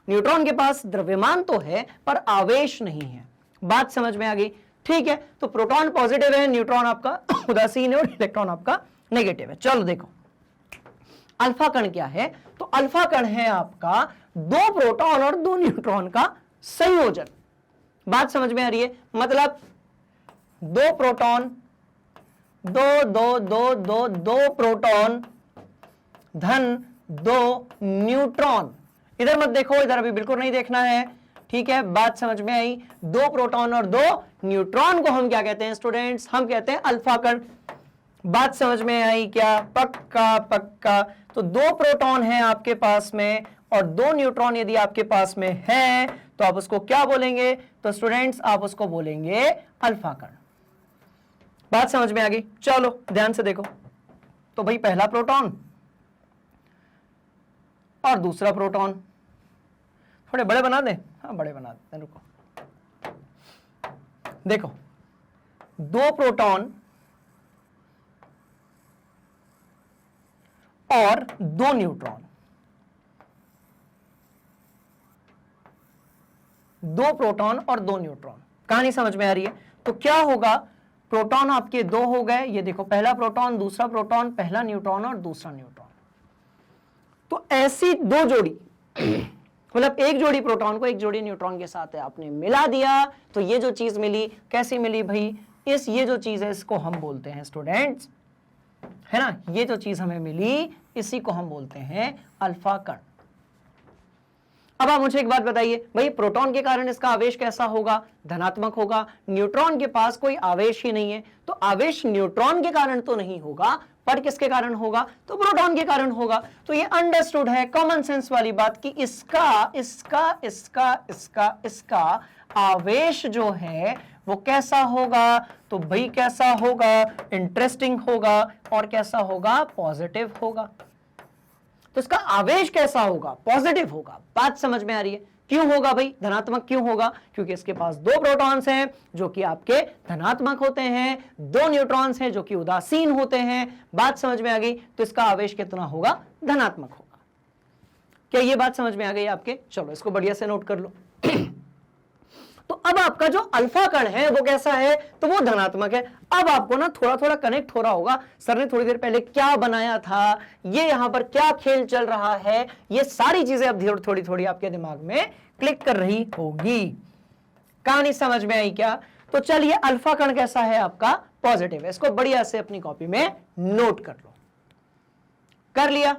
न्यूट्रॉन के पास द्रव्यमान तो है पर आवेश नहीं है। बात समझ में आ गई? ठीक है, तो प्रोटॉन पॉजिटिव है, न्यूट्रॉन आपका उदासीन है और इलेक्ट्रॉन आपका नेगेटिव है। चलो देखो अल्फा कण क्या है, तो अल्फा कण है आपका दो प्रोटॉन और दो न्यूट्रॉन का संयोजन। बात समझ में आ रही है? मतलब दो प्रोटॉन, दो दो दो दो दो प्रोटॉन धन दो न्यूट्रॉन। इधर मत देखो, इधर अभी बिल्कुल नहीं देखना है। ठीक है, बात समझ में आई? दो प्रोटॉन और दो न्यूट्रॉन को हम क्या कहते हैं स्टूडेंट्स, हम कहते हैं अल्फा कण। बात समझ में आई क्या? पक्का पक्का। तो दो प्रोटॉन है आपके पास में और दो न्यूट्रॉन यदि आपके पास में है तो आप उसको क्या बोलेंगे, तो स्टूडेंट्स आप उसको बोलेंगे अल्फा कण। बात समझ में आ गई? चलो ध्यान से देखो, तो भाई पहला प्रोटॉन और दूसरा प्रोटॉन, थोड़े बड़े बना दें, हाँ बड़े बना देते हैं, रुको। देखो दो प्रोटॉन और दो न्यूट्रॉन, दो प्रोटॉन और दो न्यूट्रॉन। कहानी समझ में आ रही है? तो क्या होगा प्रोटॉन आपके 2 हो गए, ये देखो पहला प्रोटॉन, दूसरा प्रोटॉन, पहला न्यूट्रॉन और दूसरा न्यूट्रॉन। तो ऐसी 2 जोड़ी मतलब एक जोड़ी प्रोटॉन को एक जोड़ी न्यूट्रॉन के साथ है आपने मिला दिया, तो ये जो चीज मिली कैसी मिली भाई, ये जो चीज है इसको हम बोलते हैं स्टूडेंट्स, है ना, ये जो चीज हमें मिली इसी को हम बोलते हैं अल्फा कण। अब आप मुझे एक बात बताइए भाई, प्रोटॉन के कारण इसका आवेश कैसा होगा, धनात्मक होगा। न्यूट्रॉन के पास कोई आवेश ही नहीं है, तो आवेश न्यूट्रॉन के कारण तो नहीं होगा, पर किसके कारण होगा, तो प्रोटॉन के कारण होगा। तो ये अंडरस्टूड है, कॉमन सेंस वाली बात कि इसका इसका इसका इसका इसका आवेश जो है वो कैसा होगा, तो भाई कैसा होगा, इंटरेस्टिंग होगा, और कैसा होगा, पॉजिटिव होगा। तो इसका आवेश कैसा होगा, पॉजिटिव होगा। बात समझ में आ रही है, क्यों होगा भाई, धनात्मक क्यों होगा, क्योंकि इसके पास 2 प्रोटॉन्स हैं जो कि आपके धनात्मक होते हैं, 2 न्यूट्रॉन्स हैं जो कि उदासीन होते हैं। बात समझ में आ गई, तो इसका आवेश कितना होगा, धनात्मक होगा। क्या ये बात समझ में आ गई आपके, चलो इसको बढ़िया से नोट कर लो। तो अब आपका जो अल्फा कण है वो कैसा है, तो वो धनात्मक है। अब आपको ना थोड़ा थोड़ा कनेक्ट हो रहा होगा, सर ने थोड़ी देर पहले क्या बनाया था, ये यहां पर क्या खेल चल रहा है, ये सारी चीजें अब थोड़ी थोड़ी आपके दिमाग में क्लिक कर रही होगी। कहानी समझ में आई क्या, तो चलिए अल्फा कण कैसा है आपका, पॉजिटिव है। इसको बढ़िया से अपनी कॉपी में नोट कर लो। कर लिया,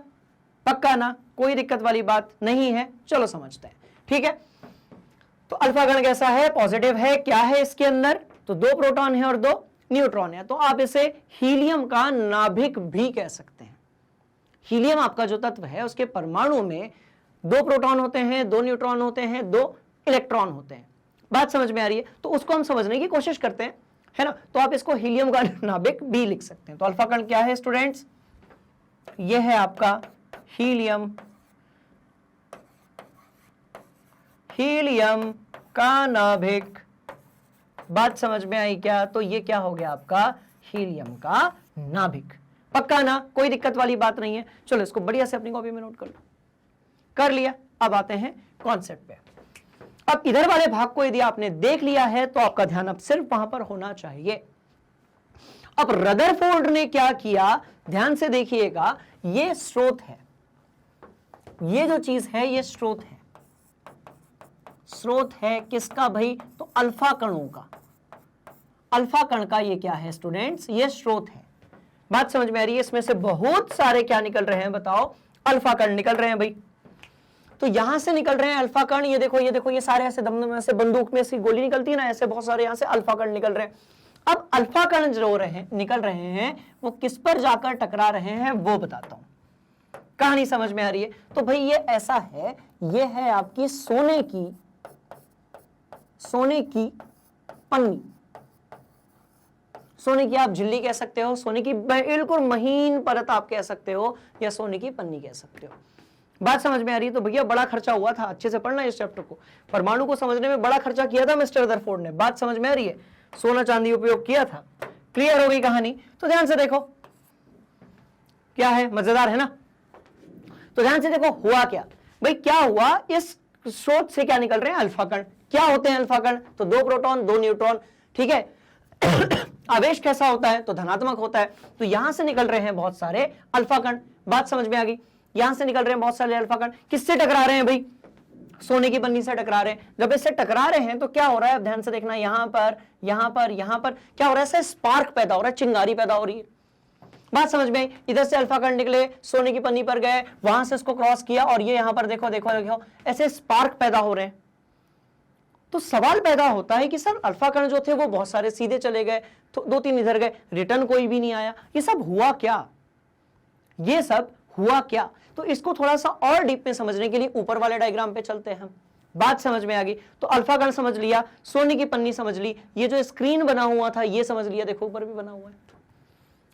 पक्का ना, कोई दिक्कत वाली बात नहीं है, चलो समझते हैं, ठीक है। तो अल्फा कण कैसा है, पॉजिटिव है। क्या है इसके अंदर, तो 2 प्रोटॉन है और 2 न्यूट्रॉन है। तो आप इसे हीलियम का नाभिक भी कह सकते हैं। हीलियम आपका जो तत्व है उसके परमाणु में 2 प्रोटॉन होते हैं, 2 न्यूट्रॉन होते हैं, 2 इलेक्ट्रॉन होते हैं। बात समझ में आ रही है, तो उसको हम समझने की कोशिश करते हैं, है ना। तो आप इसको हीलियम का नाभिक भी लिख सकते हैं। तो अल्फा कण क्या है स्टूडेंट्स, यह है आपका हीलियम, हीलियम का नाभिक। बात समझ में आई क्या, तो ये क्या हो गया आपका, हीलियम का नाभिक। पक्का ना, कोई दिक्कत वाली बात नहीं है। चलो इसको बढ़िया से अपनी कॉपी में नोट कर लो। कर लिया, अब आते हैं कॉन्सेप्ट पे। अब इधर वाले भाग को यदि आपने देख लिया है तो आपका ध्यान अब सिर्फ वहां पर होना चाहिए। अब रदरफोर्ड ने क्या किया, ध्यान से देखिएगा, ये स्रोत है, ये जो चीज है ये स्रोत है। स्रोत है किसका भाई, तो अल्फा कणों का। अल्फा कण का ये क्या है स्टूडेंट्स, ये स्रोत है। बात समझ में आ रही है, इसमें से बहुत सारे क्या निकल रहे हैं बताओ, अल्फा कण निकल रहे हैं भाई। तो यहां से निकल रहे हैं अल्फा कण, ये देखो ये देखो, ये सारे ऐसे दमदम में से बंदूक में से गोली निकलती है ना, ऐसे बहुत सारे यहां से अल्फा कण निकल रहे हैं। अब अल्फा कण जो निकल रहे हैं वो किस पर जाकर टकरा रहे हैं वो बताता हूं, कहानी समझ में आ रही है। तो भाई ये ऐसा है, ये है आपकी सोने की पन्नी, सोने की आप झिल्ली कह सकते हो, सोने की बिल्कुल महीन परत आप कह सकते हो, या सोने की पन्नी कह सकते हो। बात समझ में आ रही है। तो भैया बड़ा खर्चा हुआ था, अच्छे से पढ़ना इस चैप्टर को, परमाणु को समझने में बड़ा खर्चा किया था मिस्टर रदरफोर्ड ने। बात समझ में आ रही है, सोना चांदी उपयोग किया था। क्लियर हो गई कहानी, तो ध्यान से देखो क्या है, मजेदार है ना। तो ध्यान से देखो हुआ क्या भाई, क्या हुआ, इस स्रोत से क्या निकल रहे हैं, अल्फा कण। क्या होते हैं अल्फा कण, तो 2 प्रोटॉन 2 न्यूट्रॉन, ठीक है। आवेश कैसा होता है, तो धनात्मक होता है। तो यहां से निकल रहे हैं बहुत सारे अल्फा कण। बात समझ में आ गई, यहां से निकल रहे हैं बहुत सारे अल्फा कण। किससे टकरा रहे हैं भाई, सोने की पन्नी से टकरा रहे हैं। जब इससे टकरा रहे हैं तो क्या हो रहा है, अब ध्यान से देखना, यहां पर यहां पर यहां पर क्या हो रहा है, स्पार्क पैदा हो रहा है, चिंगारी पैदा हो रही है। बात समझ में आई, इधर से अल्फा कण निकले, सोने की पन्नी पर गए, वहां से इसको क्रॉस किया, और ये यहां पर देखो देखो देखो ऐसे स्पार्क पैदा हो रहे हैं। तो सवाल पैदा होता है कि सर अल्फा कण जो थे वो बहुत सारे सीधे चले गए, तो 2-3 इधर गए, रिटर्न कोई भी नहीं आया, ये सब हुआ क्या, ये सब हुआ क्या। तो इसको थोड़ा सा और डीप में समझने के लिए ऊपर वाले डायग्राम पे चलते हैं हम। बात समझ में आ गई, तो अल्फा कण समझ लिया, सोने की पन्नी समझ ली, ये जो स्क्रीन बना हुआ था ये समझ लिया, देखो ऊपर भी बना हुआ है।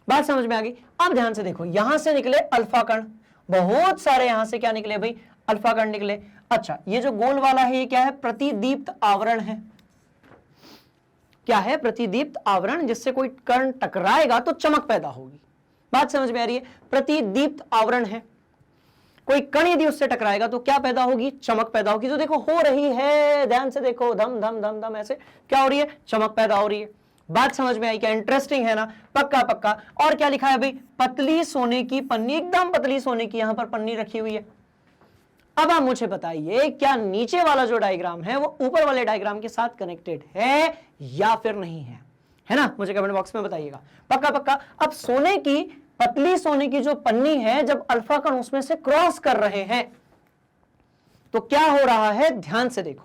बात समझ में आ गई। अब ध्यान से देखो, यहां से निकले अल्फा कण, बहुत सारे यहां से क्या निकले भाई, अल्फा कण निकले। अच्छा, ये जो गोल वाला है ये क्या है, प्रतिदीप्त आवरण है। क्या है, प्रतिदीप्त आवरण, जिससे कोई कण टकराएगा तो चमक पैदा होगी। बात समझ में आ रही है, प्रतिदीप्त आवरण है, कोई कण यदि उससे टकराएगा तो क्या पैदा होगी, चमक पैदा होगी। तो देखो हो रही है, ध्यान से देखो, धम धम धम धम ऐसे क्या हो रही है, चमक पैदा हो रही है। बात समझ में आई क्या? इंटरेस्टिंग है ना? पक्का पक्का। और क्या लिखा है भाई? पतली सोने की पन्नी, एकदम पतली सोने की यहां पर पन्नी रखी हुई है। अब आप मुझे बताइए, क्या नीचे वाला जो डायग्राम है वो ऊपर वाले डायग्राम के साथ कनेक्टेड है या फिर नहीं है ना? मुझे कमेंट बॉक्स में बताइएगा। पक्का पक्का। अब सोने की, पतली सोने की जो पन्नी है, जब अल्फा कण उसमें से क्रॉस कर रहे हैं तो क्या हो रहा है? ध्यान से देखो,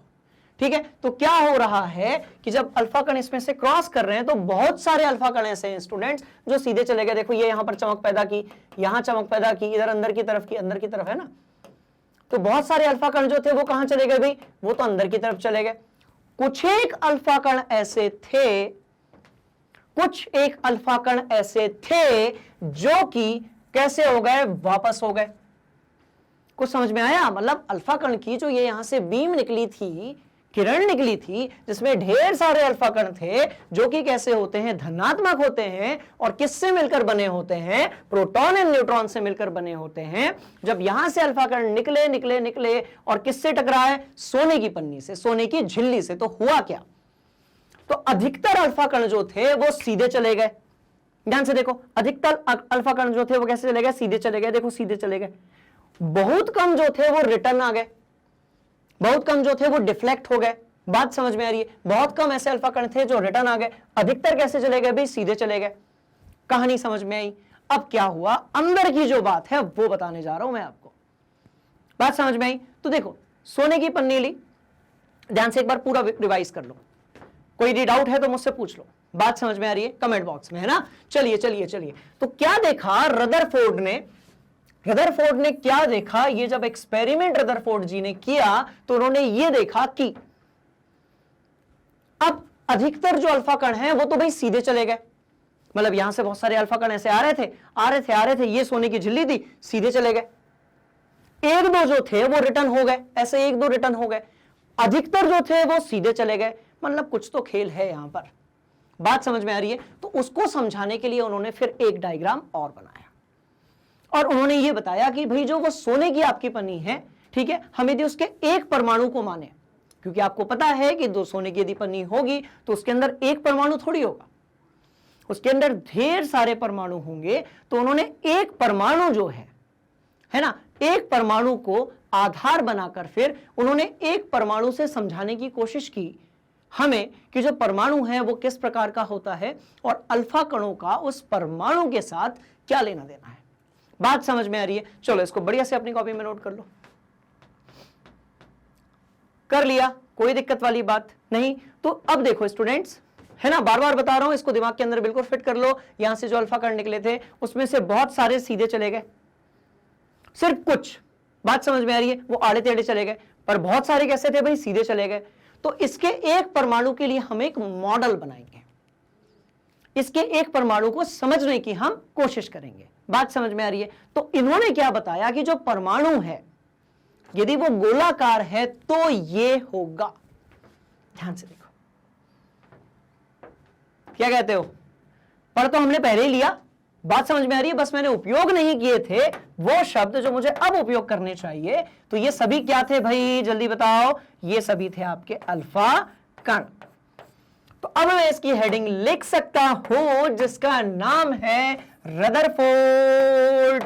ठीक है? तो क्या हो रहा है कि जब अल्फा कण इसमें से क्रॉस कर रहे हैं तो बहुत सारे अल्फा कण ऐसे हैं स्टूडेंट्स जो सीधे चले गए। देखो, ये यहां पर चमक पैदा की, यहां चमक पैदा की, इधर अंदर की तरफ की, अंदर की तरफ, है ना? तो बहुत सारे अल्फा कण जो थे वो कहां चले गए भाई? वो तो अंदर की तरफ चले गए। कुछ एक अल्फा कण ऐसे थे, कुछ एक अल्फा कण ऐसे थे जो कि कैसे हो गए? वापस हो गए। कुछ समझ में आया? मतलब अल्फा कण की जो ये यहां से बीम निकली थी, किरण निकली थी, जिसमें ढेर सारे अल्फा कण थे जो कि कैसे होते हैं? धनात्मक होते हैं। और किससे मिलकर बने होते हैं? प्रोटॉन एंड न्यूट्रॉन से मिलकर बने होते हैं। जब यहां से अल्फा कण निकले निकले निकले और किससे टकराए? सोने की पन्नी से, सोने की झिल्ली से। तो हुआ क्या? तो अधिकतर अल्फा कण जो थे वो सीधे चले गए। ध्यान से देखो, अधिकतर अल्फा कण जो थे वो कैसे चले गए? सीधे चले गए। देखो, सीधे चले गए। बहुत कम जो थे वो रिटर्न आ गए, बहुत कम जो थे वो डिफ्लेक्ट हो गए। बात समझ में आ रही है? बहुत कम ऐसे अल्फा कण थे जो रिटर्न आ गए। अधिकतर कैसे चले गए भाई? सीधे चले गए। कहानी समझ में आई? अब क्या हुआ, अंदर की जो बात है वो बताने जा रहा हूं मैं आपको। बात समझ में आई? तो देखो, सोने की पन्नी ली, ध्यान से एक बार पूरा रिवाइज कर लो। कोई डाउट है तो मुझसे पूछ लो। बात समझ में आ रही है? कमेंट बॉक्स में, है ना? चलिए चलिए चलिए। तो क्या देखा रदरफोर्ड ने क्या देखा? ये जब एक्सपेरिमेंट रदरफोर्ड जी ने किया तो उन्होंने ये देखा कि अब अधिकतर जो अल्फा कण हैं वो तो भाई सीधे चले गए। मतलब यहां से बहुत सारे अल्फा कण ऐसे आ रहे थे, ये सोने की झिल्ली थी, सीधे चले गए। एक दो जो थे वो रिटर्न हो गए, ऐसे एक दो रिटर्न हो गए। अधिकतर जो थे वो सीधे चले गए। मतलब कुछ तो खेल है यहां पर। बात समझ में आ रही है? तो उसको समझाने के लिए उन्होंने फिर एक डायग्राम और बनाया और उन्होंने ये बताया कि भाई जो वो सोने की आपकी पन्नी है, ठीक है, हम यदि उसके एक परमाणु को माने, क्योंकि आपको पता है कि दो सोने की यदि पन्नी होगी तो उसके अंदर एक परमाणु थोड़ी होगा, उसके अंदर ढेर सारे परमाणु होंगे। तो उन्होंने एक परमाणु जो है ना, एक परमाणु को आधार बनाकर फिर उन्होंने एक परमाणु से समझाने की कोशिश की हमें कि जो परमाणु है वो किस प्रकार का होता है और अल्फा कणों का उस परमाणु के साथ क्या लेना देना है। बात समझ में आ रही है? चलो इसको बढ़िया से अपनी कॉपी में नोट कर लो। कर लिया? कोई दिक्कत वाली बात नहीं। तो अब देखो स्टूडेंट्स, है ना, बार बार बता रहा हूं, इसको दिमाग के अंदर बिल्कुल फिट कर लो। यहां से जो अल्फा कण निकले थे उसमें से बहुत सारे सीधे चले गए, सिर्फ कुछ, बात समझ में आ रही है, वो आड़े टेढ़े चले गए, पर बहुत सारे कैसे थे भाई? सीधे चले गए। तो इसके एक परमाणु के लिए हम एक मॉडल बनाएंगे, इसके एक परमाणु को समझने की हम कोशिश करेंगे। बात समझ में आ रही है? तो इन्होंने क्या बताया कि जो परमाणु है यदि वो गोलाकार है तो ये होगा। ध्यान से देखो, क्या कहते हो? पढ़ तो हमने पहले ही लिया, बात समझ में आ रही है? बस मैंने उपयोग नहीं किए थे वो शब्द जो मुझे अब उपयोग करने चाहिए। तो ये सभी क्या थे भाई? जल्दी बताओ। ये सभी थे आपके अल्फा कण। तो अब मैं इसकी हेडिंग लिख सकता हूं जिसका नाम है रदरफोर्ड।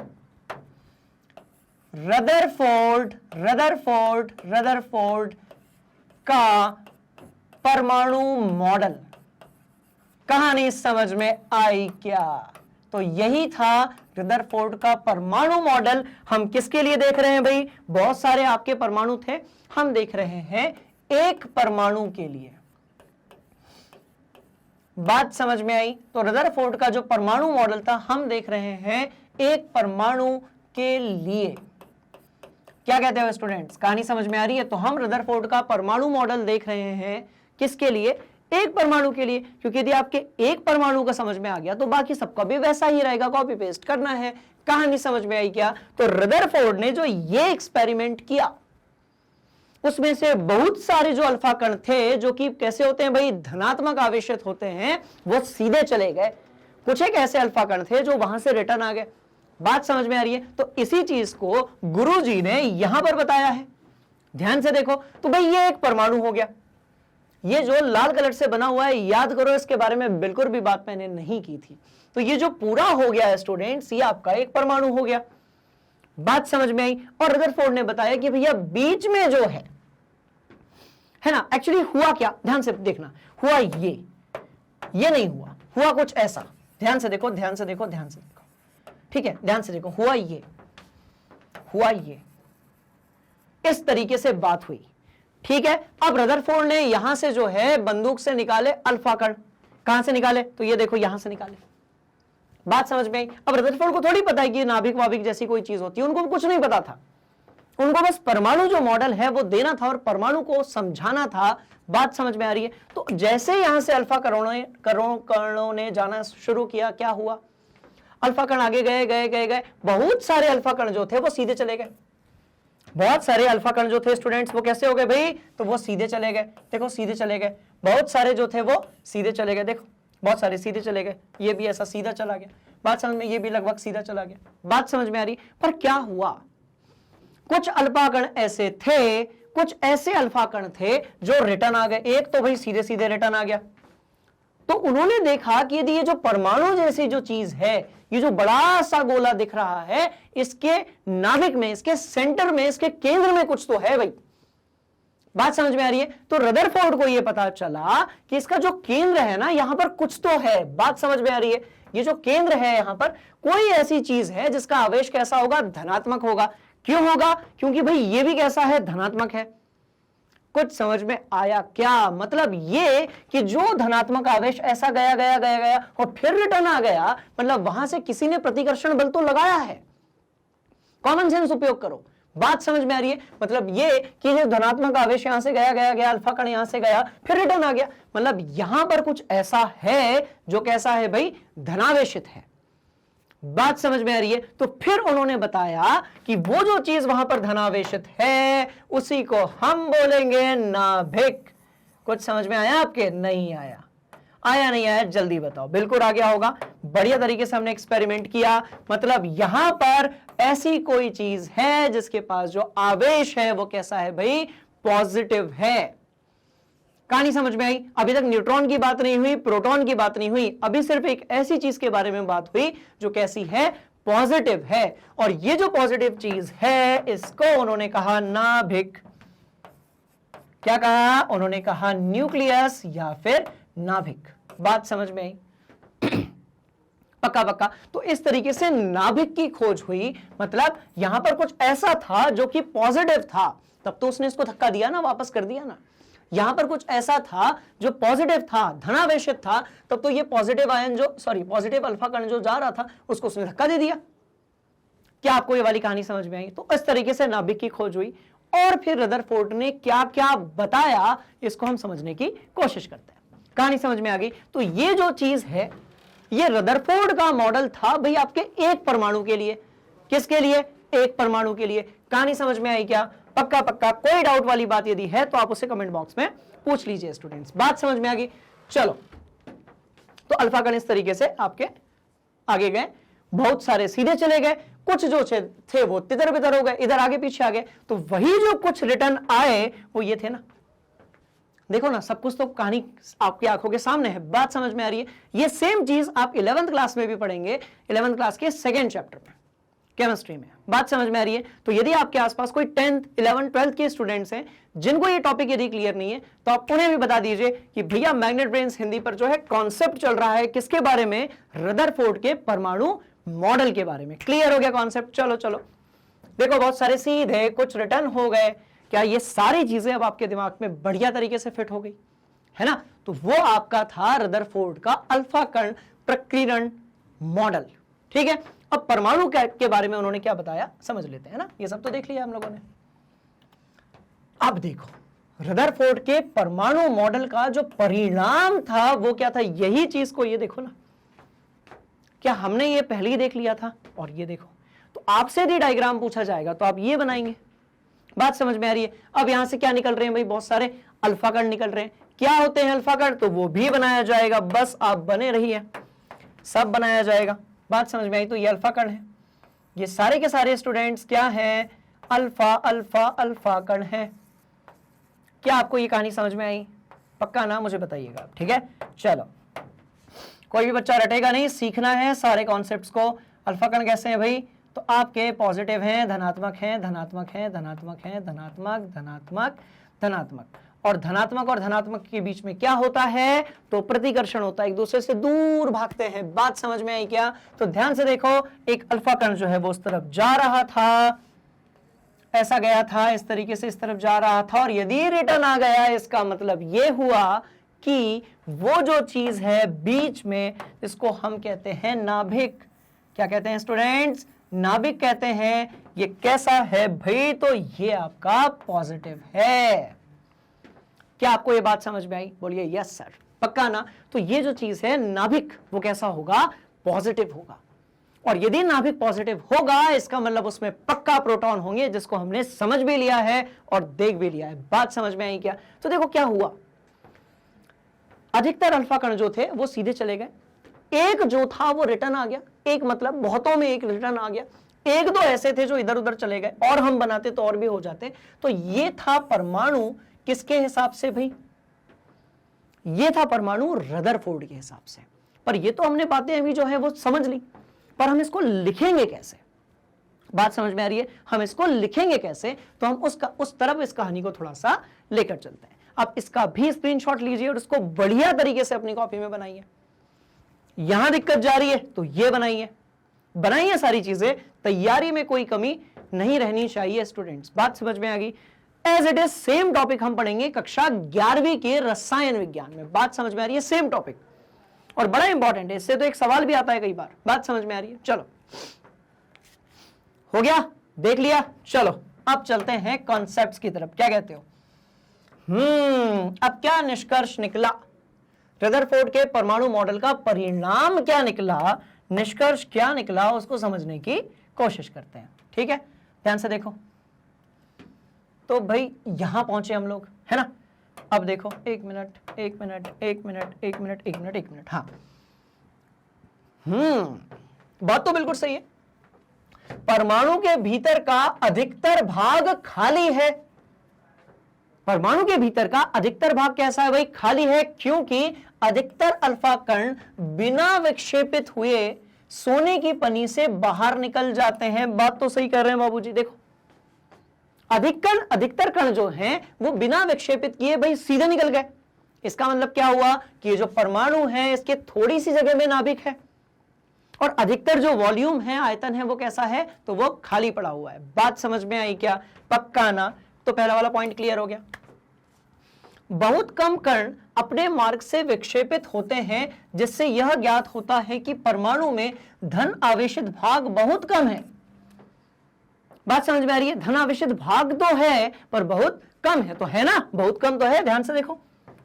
रदरफोर्ड का परमाणु मॉडल। कहानी समझ में आई क्या? तो यही था रदरफोर्ड का परमाणु मॉडल। हम किसके लिए देख रहे हैं भाई? बहुत सारे आपके परमाणु थे, हम देख रहे हैं एक परमाणु के लिए। बात समझ में आई? तो रदरफोर्ड का जो परमाणु मॉडल था हम देख रहे हैं एक परमाणु के लिए। क्या कहते हो स्टूडेंट्स? कहानी समझ में आ रही है? तो हम रदरफोर्ड का परमाणु मॉडल देख रहे हैं किसके लिए? एक परमाणु के लिए। क्योंकि यदि आपके एक परमाणु का समझ में आ गया तो बाकी सबका भी वैसा ही रहेगा, कॉपी पेस्ट करना है। कहानी समझ में आई क्या? तो रदरफोर्ड ने जो ये एक्सपेरिमेंट किया उसमें से बहुत सारे जो अल्फा कण थे जो कि कैसे होते हैं भाई? धनात्मक आवेशित होते हैं, वो सीधे चले गए। कुछ एक ऐसे अल्फा कण थे जो वहां से रिटर्न आ गए। बात समझ में आ रही है? तो इसी चीज को गुरुजी ने यहां पर बताया है। ध्यान से देखो, तो भाई ये एक परमाणु हो गया, ये जो लाल कलर से बना हुआ है, याद करो इसके बारे में बिल्कुल भी बात मैंने नहीं की थी। तो ये जो पूरा हो गया है स्टूडेंट्स, ये आपका एक परमाणु हो गया। बात समझ में आई। और रदरफोर्ड ने बताया कि भैया बीच में जो है ना, एक्चुअली हुआ क्या, ध्यान से देखना, हुआ ये नहीं हुआ, हुआ कुछ ऐसा। ध्यान से देखो, ध्यान से देखो, ध्यान से देखो, ठीक है, ध्यान से देखो। हुआ ये इस तरीके से बात हुई, ठीक है। अब रदरफोर्ड ने यहां से जो है बंदूक से निकाले अल्फा कण। कहां से निकाले? तो ये देखो यहां से निकाले। बात समझ में आई। अब रदरफोर्ड को थोड़ी पता है कि नाभिक वाभिक जैसी कोई चीज होती है, उनको कुछ नहीं पता था। उनको बस परमाणु जो मॉडल है वो देना था और परमाणु को समझाना था। बात समझ में आ रही है। तो जैसे यहां से अल्फा कणों ने जाना शुरू किया, क्या हुआ? अल्फा कण आगे गए, बहुत सारे अल्फा कण जो थे वो सीधे चले गए। बहुत सारे अल्फा कण जो थे स्टूडेंट्स, वो कैसे हो गए भाई? तो वो सीधे चले गए। देखो सीधे चले गए। बहुत सारे जो थे वो सीधे चले गए। देखो बहुत सारे सीधे चले गए। ये भी ऐसा सीधा चला गया। बात समझ में? ये भी लगभग सीधा चला गया। बात समझ में आ रही? पर क्या हुआ? कुछ अल्फा कण ऐसे थे, कुछ ऐसे अल्फा कण थे जो रिटर्न आ गए। एक तो भाई सीधे सीधे रिटर्न आ गया। तो उन्होंने देखा कि यदि ये जो परमाणु जैसी जो चीज है, ये जो बड़ा सा गोला दिख रहा है, इसके नाभिक में, इसके सेंटर में, इसके केंद्र में कुछ तो है भाई। बात समझ में आ रही है? तो रदरफोर्ड को यह पता चला कि इसका जो केंद्र है ना, यहां पर कुछ तो है। बात समझ में आ रही है? ये जो केंद्र है यहां पर कोई ऐसी चीज है जिसका आवेश कैसा होगा? धनात्मक होगा। क्यों होगा? क्योंकि भाई ये भी कैसा है? धनात्मक है। कुछ समझ में आया क्या? मतलब ये कि जो धनात्मक आवेश ऐसा गया और फिर रिटर्न आ गया, मतलब वहां से किसी ने प्रतिकर्षण बल तो लगाया है। कॉमन सेंस उपयोग करो। बात समझ में आ रही है? मतलब ये कि जो धनात्मक आवेश यहां से गया, अल्फा कण यहां से गया, फिर रिटर्न आ गया, मतलब यहां पर कुछ ऐसा है जो कैसा है भाई? धनावेशित है। बात समझ में आ रही है? तो फिर उन्होंने बताया कि वो जो चीज वहां पर धनावेशित है उसी को हम बोलेंगे नाभिक। कुछ समझ में आया आपके? नहीं आया? आया नहीं आया? जल्दी बताओ। बिल्कुल आ गया होगा। बढ़िया तरीके से हमने एक्सपेरिमेंट किया। मतलब यहां पर ऐसी कोई चीज है जिसके पास जो आवेश है वो कैसा है भाई? पॉजिटिव है। कहानी समझ में आई? अभी तक न्यूट्रॉन की बात नहीं हुई, प्रोटॉन की बात नहीं हुई, अभी सिर्फ एक ऐसी चीज के बारे में बात हुई जो कैसी है? पॉजिटिव है। और ये जो पॉजिटिव चीज है इसको उन्होंने कहा नाभिक। क्या कहा? उन्होंने कहा न्यूक्लियस या फिर नाभिक। बात समझ में आई? पक्का? तो इस तरीके से नाभिक की खोज हुई। मतलब यहां पर कुछ ऐसा था जो कि पॉजिटिव था, तब तो उसने इसको धक्का दिया ना, वापस कर दिया ना। यहां पर कुछ ऐसा था जो पॉजिटिव था, धनावेशित था, तब तो ये पॉजिटिव अल्फा कण जो जा रहा था उसको उसने धक्का दे दिया। क्या आपको ये वाली कहानी समझ में आई? तो इस तरीके से नाभिक की खोज हुई। और फिर रदरफोर्ड ने क्या क्या बताया, इसको हम समझने की कोशिश करते हैं। कहानी समझ में आ गई? तो ये जो चीज है, ये रदरफोर्ड का मॉडल था भाई आपके एक परमाणु के लिए। किसके लिए? एक परमाणु के लिए। कहानी समझ में आई क्या? पक्का? कोई डाउट वाली बात यदि है तो आप उसे कमेंट बॉक्स में पूछ लीजिए स्टूडेंट्स। बात समझ में आ गई? चलो, तो अल्फा कण इस तरीके से आपके आगे गए, बहुत सारे सीधे चले गए, कुछ जो थे वो तितर बितर हो गए, इधर आगे पीछे आ गए। तो वही जो कुछ रिटर्न आए वो ये थे ना। देखो ना, सब कुछ तो कहानी आपकी आंखों के सामने है। बात समझ में आ रही है? ये सेम चीज आप 11th क्लास में भी पढ़ेंगे, 11th क्लास के सेकेंड चैप्टर में, केमिस्ट्री में। बात समझ में आ रही है? तो यदि आपके आसपास कोई 10th, 11th, 12th के स्टूडेंट्स हैं जिनको ये टॉपिक यदि क्लियर नहीं है तो आप उन्हें भी बता दीजिए कि भैया मैग्नेट ब्रेन्स हिंदी पर जो है कॉन्सेप्ट चल रहा है। किसके बारे में? रदरफोर्ड के परमाणु मॉडल के बारे में। क्लियर हो गया कॉन्सेप्ट? चलो देखो, बहुत सारे सीधे, कुछ रिटर्न हो गए। क्या ये सारी चीजें अब आपके दिमाग में बढ़िया तरीके से फिट हो गई है ना? तो वो आपका था रदरफोर्ड का अल्फा कण प्रकीर्णन मॉडल। ठीक है, अब परमाणु के बारे में उन्होंने क्या बताया समझ लेते हैं ना। ये सब तो देख लिया हम लोगों ने। अब देखो, रदरफोर्ड के परमाणु मॉडल का जो परिणाम था वो क्या था? यही चीज को ये देखो ना, क्या हमने ये पहले ही देख लिया था? और ये देखो, तो आपसे यदि डायग्राम पूछा जाएगा तो आप ये बनाएंगे। बात समझ में आ रही है? अब यहां से क्या निकल रहे हैं भाई? बहुत सारे अल्फा कण निकल रहे हैं। क्या होते हैं अल्फा कण? तो वो भी बनाया जाएगा, बस आप बने रहिए, सब बनाया जाएगा। बात समझ में आई? तो ये अल्फा कण है, ये सारे के सारे स्टूडेंट्स क्या हैं? अल्फा कण है। क्या आपको ये कहानी समझ में आई? पक्का ना, मुझे बताइएगा, ठीक है। चलो, कोई भी बच्चा रटेगा नहीं, सीखना है सारे कॉन्सेप्ट्स को। अल्फा कण कैसे हैं भाई, तो आपके पॉजिटिव हैं, धनात्मक हैं, धनात्मक हैं, धनात्मक हैं, धनात्मक, धनात्मक, धनात्मक, और धनात्मक के बीच में क्या होता है, तो प्रतिकर्षण होता है, एक दूसरे से दूर भागते हैं। बात समझ में आई क्या? तो ध्यान से देखो, एक अल्फा कण जो है वो उस तरफ जा रहा था, ऐसा गया था, इस तरीके से इस तरफ जा रहा था, और यदि रिटर्न आ गया, इसका मतलब ये हुआ कि वो जो चीज है बीच में, इसको हम कहते हैं नाभिक। क्या कहते हैं स्टूडेंट्स? नाभिक कहते हैं। ये कैसा है भाई, तो ये आपका पॉजिटिव है। क्या आपको ये बात समझ में आई? बोलिए यस सर, पक्का ना। तो ये जो चीज है नाभिक, वो कैसा होगा? पॉजिटिव होगा। और यदि नाभिक पॉजिटिव होगा, इसका मतलब उसमें पक्का प्रोटॉन होंगे, जिसको हमने समझ भी लिया है और देख भी लिया है। बात समझ में आई क्या? तो देखो क्या हुआ, अधिकतर अल्फा कण जो थे वो सीधे चले गए, एक जो था वो रिटर्न आ गया। एक मतलब बहुतों में एक रिटर्न आ गया, एक दो ऐसे थे जो इधर उधर चले गए, और हम बनाते तो और भी हो जाते। तो ये था परमाणु किसके हिसाब से भाई? ये था परमाणु रदरफोर्ड के हिसाब से। पर ये तो हमने बातें अभी जो है वो समझ ली, पर हम इसको लिखेंगे कैसे? बात समझ में आ रही है? हम इसको लिखेंगे कैसे? तो हम उस तरफ इस कहानी को थोड़ा सा लेकर चलते हैं। अब इसका भी स्क्रीनशॉट लीजिए और उसको बढ़िया तरीके से अपनी कॉपी में बनाइए। यहां दिक्कत जा रही है तो ये बनाइए सारी चीजें, तैयारी में कोई कमी नहीं रहनी चाहिए स्टूडेंट्स। बात समझ में आ गई? As it is same topic हम पढ़ेंगे कक्षा 11वीं के रसायन विज्ञान में। बात समझ में आ रही है? सेम टॉपिक, और बड़ा इंपॉर्टेंट है, इससे तो एक सवाल भी आता है कई बार। बात समझ में आ रही है? चलो, हो गया, देख लिया। चलो अब चलते हैं कॉन्सेप्ट्स की तरफ। क्या कहते हो? अब क्या निष्कर्ष निकला? रदरफोर्ड के परमाणु मॉडल का परिणाम क्या निकला, निष्कर्ष क्या निकला, उसको समझने की कोशिश करते हैं। ठीक है, ध्यान से देखो। तो भाई यहां पहुंचे हम लोग, है ना। अब देखो, एक मिनट। हाँ, बात तो बिल्कुल सही है। परमाणु के भीतर का अधिकतर भाग खाली है। परमाणु के भीतर का अधिकतर भाग कैसा है भाई? खाली है, क्योंकि अधिकतर अल्फा कण बिना विक्षेपित हुए सोने की पनी से बाहर निकल जाते हैं। बात तो सही कर रहे हैं बाबूजी। देखो, अधिकतर कण जो हैं वो बिना विक्षेपित किए भाई सीधे निकल गए। इसका मतलब क्या हुआ कि ये जो परमाणु है इसके थोड़ी सी जगह में नाभिक है, और अधिकतर जो वॉल्यूम है, आयतन है, वो कैसा है? तो वो खाली पड़ा हुआ है। बात समझ में आई क्या? पक्का ना। तो पहला वाला पॉइंट क्लियर हो गया। बहुत कम कण अपने मार्ग से विक्षेपित होते हैं, जिससे यह ज्ञात होता है कि परमाणु में धन आवेशित भाग बहुत कम है। बात समझ में आ रही है? धन आवेशित भाग तो है पर बहुत कम है। तो है ना, बहुत कम तो है। ध्यान से देखो,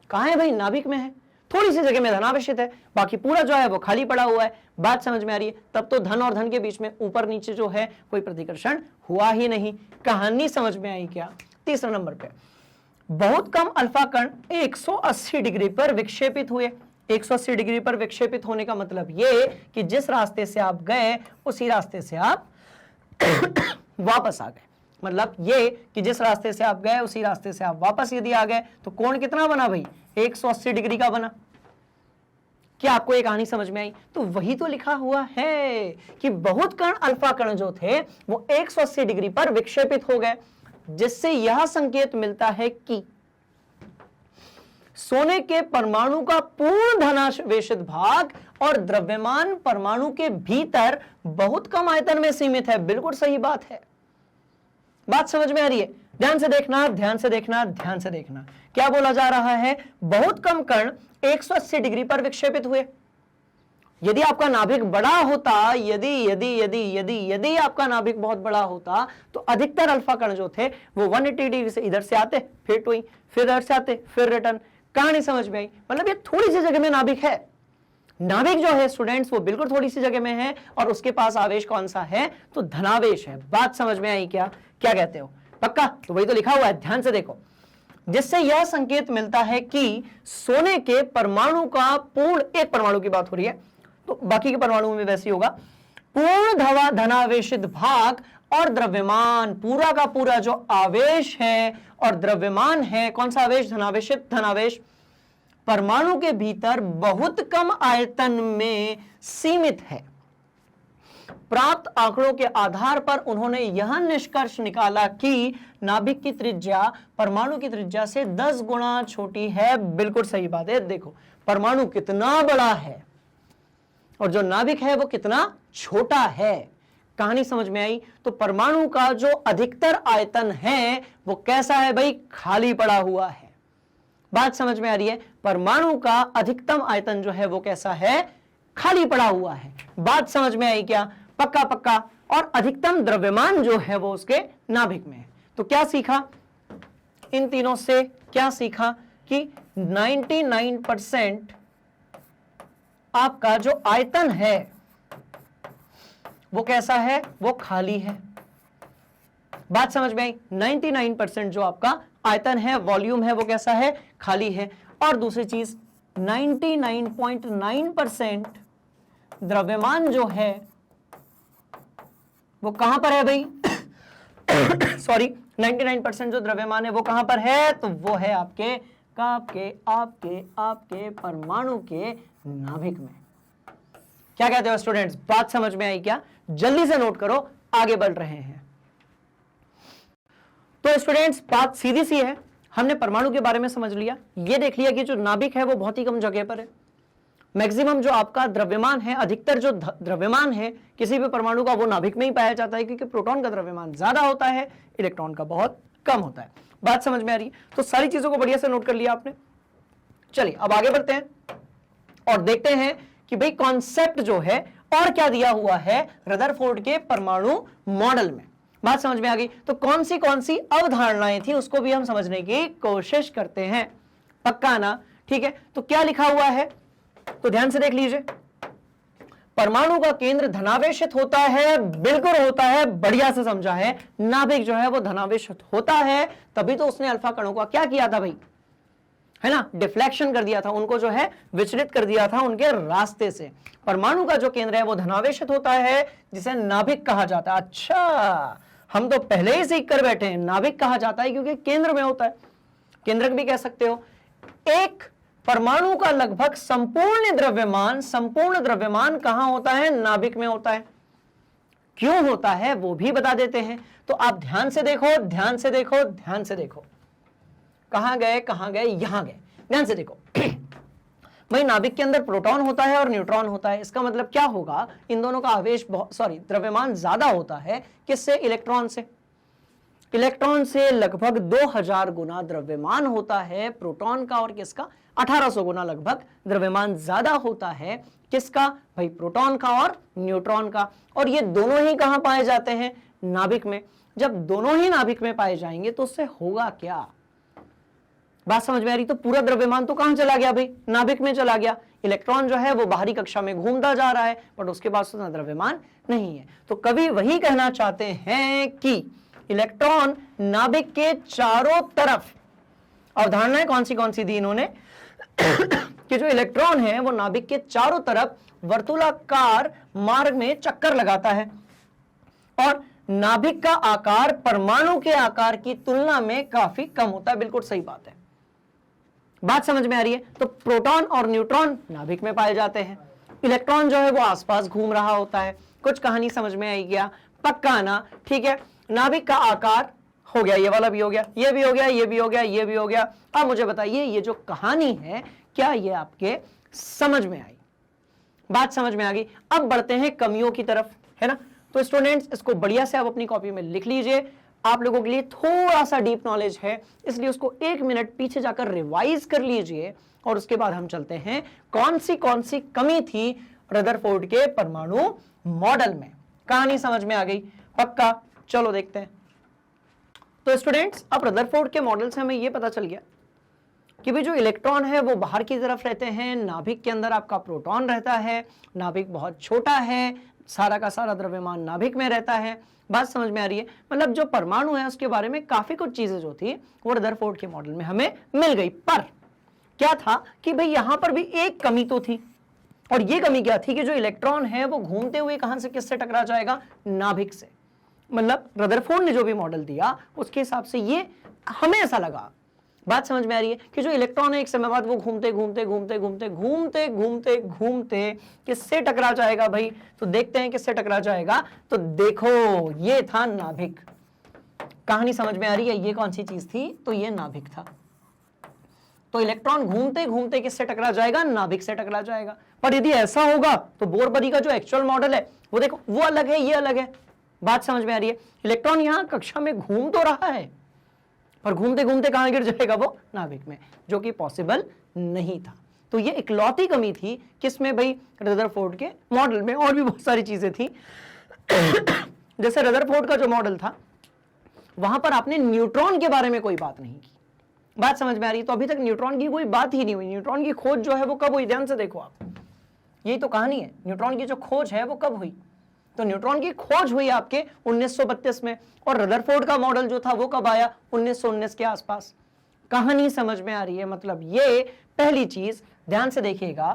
कहां है भाई? नाभिक में है, थोड़ी सी जगह में धन आवेशित है, बाकी पूरा जो है वो खाली पड़ा हुआ है। बात समझ में आ रही है? तब तो धन और धन के बीच में ऊपर नीचे जो है कोई प्रतिकर्षण हुआ ही नहीं। कहानी समझ में आई क्या? तीसरा नंबर पे, बहुत कम अल्फा कण 180 डिग्री पर विक्षेपित हुए। 180 डिग्री पर विक्षेपित होने का मतलब ये कि जिस रास्ते से आप गए उसी रास्ते से आप वापस आ गए। मतलब ये कि जिस रास्ते से आप गए उसी रास्ते से आप वापस यदि आ गए, तो कोण कितना बना भाई? 180 डिग्री का बना। क्या आपको एक कहानी समझ में आई? तो वही तो लिखा हुआ है कि बहुत कण अल्फा कण जो थे वो 180 डिग्री पर विक्षेपित हो गए, जिससे यह संकेत मिलता है कि सोने के परमाणु का पूर्ण धनावेशित भाग और द्रव्यमान परमाणु के भीतर बहुत कम आयतन में सीमित है। बिल्कुल सही बात है। बात समझ में आ रही है? ध्यान से देखना, ध्यान से देखना, ध्यान से देखना। क्या बोला जा रहा है? बहुत कम कण 180 डिग्री पर विक्षेपित हुए। यदि आपका नाभिक बड़ा होता, यदि आपका नाभिक बहुत बड़ा होता, तो अधिकतर अल्फा कण जो थे वो 180 डिग्री से इधर से आते, फिर टूई, फिर इधर से आते, फिर रिटर्न। कहानी समझ में आई? मतलब ये थोड़ी सी जगह में नाभिक है। नाभिक जो है स्टूडेंट्स वो बिल्कुल थोड़ी सी जगह में है, और उसके पास आवेश कौन सा है? तो धनावेश है। बात समझ में आई क्या? क्या कहते हो? पक्का? तो वही तो लिखा हुआ है, ध्यान से देखो। जिससे यह संकेत मिलता है कि सोने के परमाणु का पूर्ण, एक परमाणु की बात हो रही है तो बाकी के परमाणु में वैसे ही होगा, पूर्ण धनावेशित भाग और द्रव्यमान, पूरा का पूरा जो आवेश है और द्रव्यमान है, कौन सा आवेश? धनावेशित धनावेश, परमाणु के भीतर बहुत कम आयतन में सीमित है। प्राप्त आंकड़ों के आधार पर उन्होंने यह निष्कर्ष निकाला कि नाभिक की त्रिज्या परमाणु की त्रिज्या से 10 गुना छोटी है। बिल्कुल सही बात है। देखो परमाणु कितना बड़ा है और जो नाभिक है वो कितना छोटा है। कहानी समझ में आई? तो परमाणु का जो अधिकतर आयतन है वो कैसा है भाई? खाली पड़ा हुआ है। बात समझ में आ रही है? परमाणु का अधिकतम आयतन जो है वो कैसा है? खाली पड़ा हुआ है। बात समझ में आई क्या? पक्का पक्का। और अधिकतम द्रव्यमान जो है वो उसके नाभिक में है। तो क्या सीखा इन तीनों से? क्या सीखा कि 99% आपका जो आयतन है वो कैसा है? वो खाली है। बात समझ में आई? 99% जो आपका आयतन है, वॉल्यूम है, वो कैसा है? खाली है। और दूसरी चीज 99.9% द्रव्यमान जो है वो कहां पर है भाई? सॉरी 99% जो द्रव्यमान है वो कहां पर है? तो वो है आपके आपके आपके आपके परमाणु के नाभिक में। क्या कहते हो स्टूडेंट्स? बात समझ में आई क्या? जल्दी से नोट करो, आगे बढ़ रहे हैं। तो स्टूडेंट्स बात सीधी सी है, हमने परमाणु के बारे में समझ लिया। ये देख लिया कि जो नाभिक है वो बहुत ही कम जगह पर है। मैक्सिमम जो आपका द्रव्यमान है, अधिकतर जो द्रव्यमान है किसी भी परमाणु का वो नाभिक में ही पाया जाता है, क्योंकि प्रोटॉन का द्रव्यमान ज्यादा होता है, इलेक्ट्रॉन का बहुत कम होता है। बात समझ में आ रही है? तो सारी चीजों को बढ़िया से नोट कर लिया आपने। चलिए अब आगे बढ़ते हैं और देखते हैं कि भाई कॉन्सेप्ट जो है और क्या दिया हुआ है रदरफोर्ड के परमाणु मॉडल में। बात समझ में आ गई? तो कौन सी अवधारणाएं थी उसको भी हम समझने की कोशिश करते हैं। पक्का ना? ठीक है। तो क्या लिखा हुआ है तो ध्यान से देख लीजिए। परमाणु का केंद्र धनावेशित होता है। बिल्कुल होता है, बढ़िया से समझा है। नाभिक जो है वो धनावेशित होता है, तभी तो उसने अल्फा कणों का क्या किया था भाई? है ना, डिफ्लेक्शन कर दिया था, उनको जो है विचलित कर दिया था उनके रास्ते से। परमाणु का जो केंद्र है वो धनावेशित होता है, जिसे नाभिक कहा जाता है। अच्छा, हम तो पहले ही सीख कर बैठे हैं। नाभिक कहा जाता है क्योंकि केंद्र में होता है, केंद्रक भी कह सकते हो। एक परमाणु का लगभग संपूर्ण द्रव्यमान कहां होता है? नाभिक में होता है। क्यों होता है वो भी बता देते हैं। तो आप ध्यान से देखो, ध्यान से देखो, ध्यान से देखो। कहां गए, यहां गए। ध्यान से देखो भाई, नाभिक के अंदर प्रोटॉन होता है और न्यूट्रॉन होता है। इसका मतलब क्या होगा? इन दोनों का आवेश द्रव्यमान ज्यादा होता है। किससे? इलेक्ट्रॉन से। इलेक्ट्रॉन से लगभग 2000 गुना द्रव्यमान होता है प्रोटॉन का, और किसका? 1800 गुना लगभग द्रव्यमान ज्यादा होता है। किसका भाई? प्रोटॉन का और न्यूट्रॉन का। और ये दोनों ही कहां पाए जाते हैं? नाभिक में। जब दोनों ही नाभिक में पाए जाएंगे तो उससे होगा क्या? बात समझ में आ रही? तो पूरा द्रव्यमान तो कहां चला गया भाई? नाभिक में चला गया। इलेक्ट्रॉन जो है वो बाहरी कक्षा में घूमता जा रहा है, बट उसके पास उतना द्रव्यमान नहीं है। तो कवि वही कहना चाहते हैं कि इलेक्ट्रॉन नाभिक के चारों तरफ, अवधारणाएं कौन सी दी इन्होंने कि जो इलेक्ट्रॉन है वो नाभिक के चारों तरफ वर्तुलाकार मार्ग में चक्कर लगाता है, और नाभिक का आकार परमाणु के आकार की तुलना में काफी कम होता है। बिल्कुल सही बात है। बात समझ में आ रही है? तो प्रोटॉन और न्यूट्रॉन नाभिक में पाए जाते हैं, इलेक्ट्रॉन जो है वो आसपास घूम रहा होता है। कुछ कहानी समझ में आई क्या? पक्का ना? ठीक है। नाभिक का आकार हो गया, ये वाला भी हो गया, ये भी हो गया, ये भी हो गया, ये भी हो गया। अब मुझे बताइए ये जो कहानी है क्या ये आपके समझ में आई? बात समझ में आ गई? अब बढ़ते हैं कमियों की तरफ, है ना। तो स्टूडेंट्स इसको बढ़िया से आप अपनी कॉपी में लिख लीजिए। आप लोगों के लिए थोड़ा सा डीप नॉलेज है, इसलिए उसको 1 मिनट पीछे जाकर रिवाइज कर लीजिए, और उसके बाद हम चलते हैं कौन सी कमी थी रदरफोर्ड के परमाणु मॉडल में। कहानी समझ में आ गई? पक्का। चलो देखते हैं। तो स्टूडेंट्स अब रदरफोर्ड के मॉडल से हमें यह पता चल गया कि भाई जो इलेक्ट्रॉन है वो बाहर की तरफ रहते हैं, नाभिक के अंदर आपका प्रोटॉन रहता है, नाभिक बहुत छोटा है, सारा का सारा द्रव्यमान नाभिक में रहता है। बात समझ में आ रही है? मतलब जो परमाणु है उसके बारे में काफी कुछ चीजें जो थी वो रदरफोर्ड के मॉडल में हमें मिल गई। पर क्या था कि भाई यहां पर भी एक कमी तो थी, और ये कमी क्या थी कि जो इलेक्ट्रॉन है वो घूमते हुए कहां से किससे टकरा जाएगा? नाभिक से। मतलब रदरफोर्ड ने जो भी मॉडल दिया उसके हिसाब से ये हमें ऐसा लगा बात समझ में आ रही है कि जो इलेक्ट्रॉन है एक समय बाद वो घूमते घूमते घूमते घूमते घूमते घूमते घूमते किससे टकरा जाएगा भाई? तो देखते हैं किससे टकरा जाएगा। तो देखो ये था नाभिक। कहानी समझ में आ रही है? ये कौन सी चीज थी? तो ये नाभिक था। तो इलेक्ट्रॉन घूमते घूमते किससे टकरा जाएगा? नाभिक से टकरा जाएगा। पर यदि ऐसा होगा तो बोर-बरी का जो एक्चुअल मॉडल है वो देखो, वो अलग है, ये अलग है। बात समझ में आ रही है? इलेक्ट्रॉन यहां कक्षा में घूम तो रहा है पर घूमते घूमते कहां गिर जाएगा? वो नाभिक में, जो कि पॉसिबल नहीं था। तो ये इकलौती कमी थी किसमें भाई? रदरफोर्ड के मॉडल में। और भी बहुत सारी चीजें थी जैसे रदरफोर्ड का जो मॉडल था वहां पर आपने न्यूट्रॉन के बारे में कोई बात नहीं की। बात समझ में आ रही है? तो अभी तक न्यूट्रॉन की कोई बात ही नहीं हुई। न्यूट्रॉन की खोज जो है वो कब हुई? ध्यान से देखो आप, यही तो कहानी है। न्यूट्रॉन की जो खोज है वो कब हुई? तो न्यूट्रॉन की खोज हुई आपके 1932 में, और रदरफोर्ड का मॉडल जो था वो कब आया? 1919 के आसपास। कहानी समझ में आ रही है? मतलब ये पहली चीज ध्यान से देखिएगा,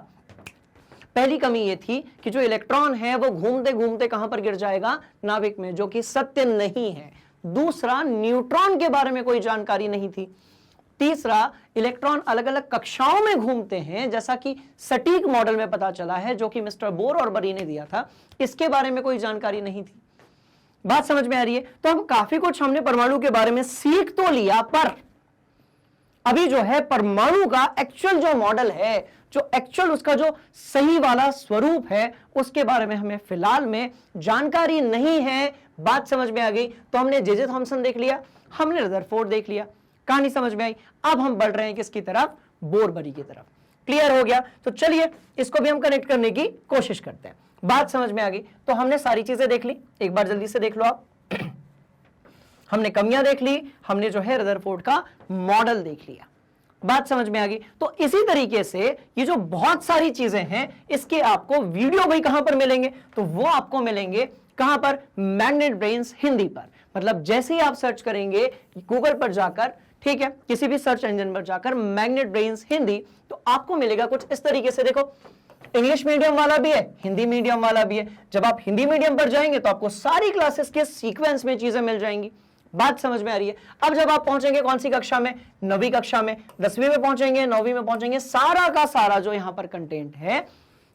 पहली कमी ये थी कि जो इलेक्ट्रॉन है वो घूमते घूमते कहां पर गिर जाएगा? नाभिक में, जो कि सत्य नहीं है। दूसरा, न्यूट्रॉन के बारे में कोई जानकारी नहीं थी। तीसरा, इलेक्ट्रॉन अलग अलग कक्षाओं में घूमते हैं, जैसा कि सटीक मॉडल में पता चला है, जो कि मिस्टर बोर और बरी ने दिया था। इसके बारे में कोई जानकारी नहीं थी। बात समझ में आ रही है? तो हम काफी कुछ हमने परमाणु के बारे में सीख तो लिया, पर अभी जो है परमाणु का एक्चुअल जो मॉडल है, जो एक्चुअल उसका जो सही वाला स्वरूप है, उसके बारे में हमें फिलहाल में जानकारी नहीं है। बात समझ में आ गई? तो हमने जे थॉमसन देख लिया, हमने रदरफोर्ड देख लिया, कहानी समझ में आई। अब हम बढ़ रहे हैं किसकी तरफ? बोर-बरी की तरफ। क्लियर हो गया? तो चलिए इसको भी हम कनेक्ट करने की कोशिश करते हैं। बात समझ में आ गई? तो हमने सारी चीजें देख ली, एक बार जल्दी से देख लो आप। हमने कमियां देख ली, हमने जो है रदरफोर्ड का मॉडल देख लिया। बात समझ में आ गई? तो इसी तरीके से ये जो बहुत सारी चीजें हैं, इसके आपको वीडियो भाई कहां पर मिलेंगे? तो वो आपको मिलेंगे कहां पर? मैग्नेट ब्रेन्स हिंदी पर। मतलब जैसे ही आप सर्च करेंगे गूगल पर जाकर, ठीक है, किसी भी सर्च इंजन पर जाकर मैग्नेट ब्रेन्स हिंदी, तो आपको मिलेगा कुछ इस तरीके से। देखो, इंग्लिश मीडियम वाला भी है, हिंदी मीडियम वाला भी है। जब आप हिंदी मीडियम पर जाएंगे तो आपको सारी क्लासेस के सीक्वेंस में चीजें मिल जाएंगी। बात समझ में आ रही है? अब जब आप पहुंचेंगे कौन सी कक्षा में? 9वीं कक्षा में, 10वीं में पहुंचेंगे, 9वीं में पहुंचेंगे, सारा का सारा जो यहां पर कंटेंट है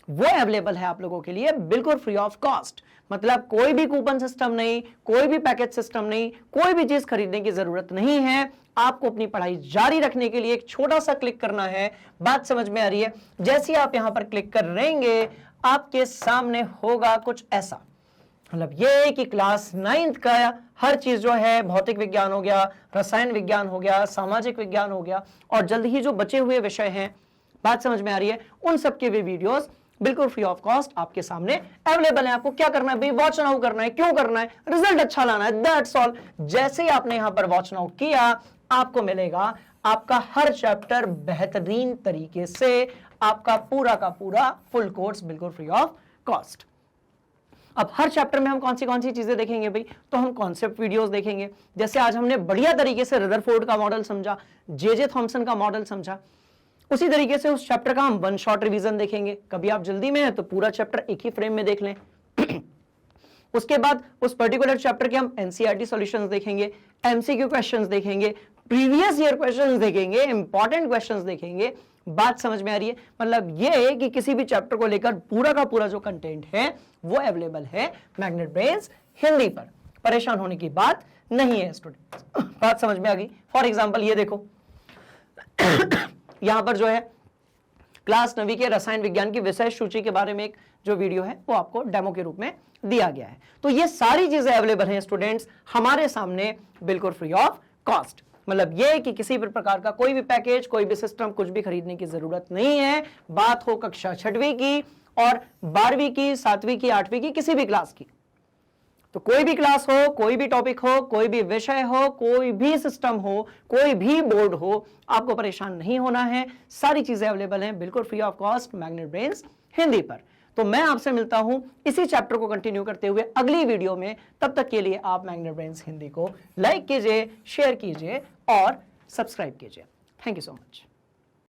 वो अवेलेबल है आप लोगों के लिए बिल्कुल फ्री ऑफ कॉस्ट। मतलब कोई भी कूपन सिस्टम नहीं, कोई भी पैकेज सिस्टम नहीं, कोई भी चीज खरीदने की जरूरत नहीं है। आपको अपनी पढ़ाई जारी रखने के लिए एक छोटा सा क्लिक करना है। बात समझ में आ रही है? जैसे आप यहां पर क्लिक करेंगे आपके सामने होगा कुछ ऐसा। मतलब ये कि क्लास 9th का हर चीज जो है, भौतिक विज्ञान हो गया, रसायन विज्ञान हो गया, सामाजिक विज्ञान हो गया, और जल्द ही जो बचे हुए विषय हैं, बात समझ में आ रही है, उन सबके भी वीडियोस बिल्कुल फ्री ऑफ कॉस्ट आपके सामने अवेलेबल है। आपको क्या करना है भाई? वॉच नाउ करना है। क्यों करना है? रिजल्ट अच्छा लाना है, दैट्स ऑल। जैसे ही आपने यहां पर वॉच नाउ किया, आपको मिलेगा आपका हर चैप्टर बेहतरीन तरीके से, आपका पूरा का पूरा फुल कोर्स बिल्कुल फ्री ऑफ कॉस्ट। अब हर चैप्टर में हम कौन सी चीजें देखेंगे भाई? तो हम कॉन्सेप्ट वीडियोस देखेंगे। जैसे आज हमने बढ़िया तरीके से रदरफोर्ड का मॉडल समझा, जे थॉमसन का मॉडल समझा, उसी तरीके से उस चैप्टर का हम वन शॉट रिवीजन देखेंगे। कभी आप जल्दी में हैं तो पूरा चैप्टर एक ही फ्रेम में देख लें। उसके बाद उस पर्टिकुलर चैप्टर के हम एनसीईआरटी सॉल्यूशंस देखेंगे, एमसीक्यू क्वेश्चंस देखेंगे, प्रीवियस ईयर क्वेश्चंस देखेंगे, इंपॉर्टेंट क्वेश्चंस देखेंगे। बात समझ में आ रही है? मतलब ये कि किसी भी चैप्टर को लेकर पूरा का पूरा जो कंटेंट है वो अवेलेबल है मैग्नेट ब्रेन्स हिंदी पर। परेशान होने की बात नहीं है स्टूडेंट्स। बात समझ में आ गई? फॉर एग्जाम्पल ये देखो, यहां पर जो है क्लास 9वीं के रसायन विज्ञान की विषय सूची के बारे में एक जो वीडियो है वो आपको डेमो के रूप में दिया गया है। तो ये सारी चीजें अवेलेबल हैं स्टूडेंट्स हमारे सामने बिल्कुल फ्री ऑफ कॉस्ट। मतलब ये कि किसी भी प्रकार का कोई भी पैकेज, कोई भी सिस्टम, कुछ भी खरीदने की जरूरत नहीं है। बात हो कक्षा 6वीं की और 12वीं की, 7वीं की, 8वीं की, किसी भी क्लास की। तो कोई भी क्लास हो, कोई भी टॉपिक हो, कोई भी विषय हो, कोई भी सिस्टम हो, कोई भी बोर्ड हो, आपको परेशान नहीं होना है। सारी चीजें अवेलेबल हैं बिल्कुल free of cost magnet brains Hindi पर। तो मैं आपसे मिलता हूं इसी चैप्टर को कंटिन्यू करते हुए अगली वीडियो में। तब तक के लिए आप मैग्नेट ब्रेन्स हिंदी को लाइक कीजिए, शेयर कीजिए और सब्सक्राइब कीजिए। Thank you so much.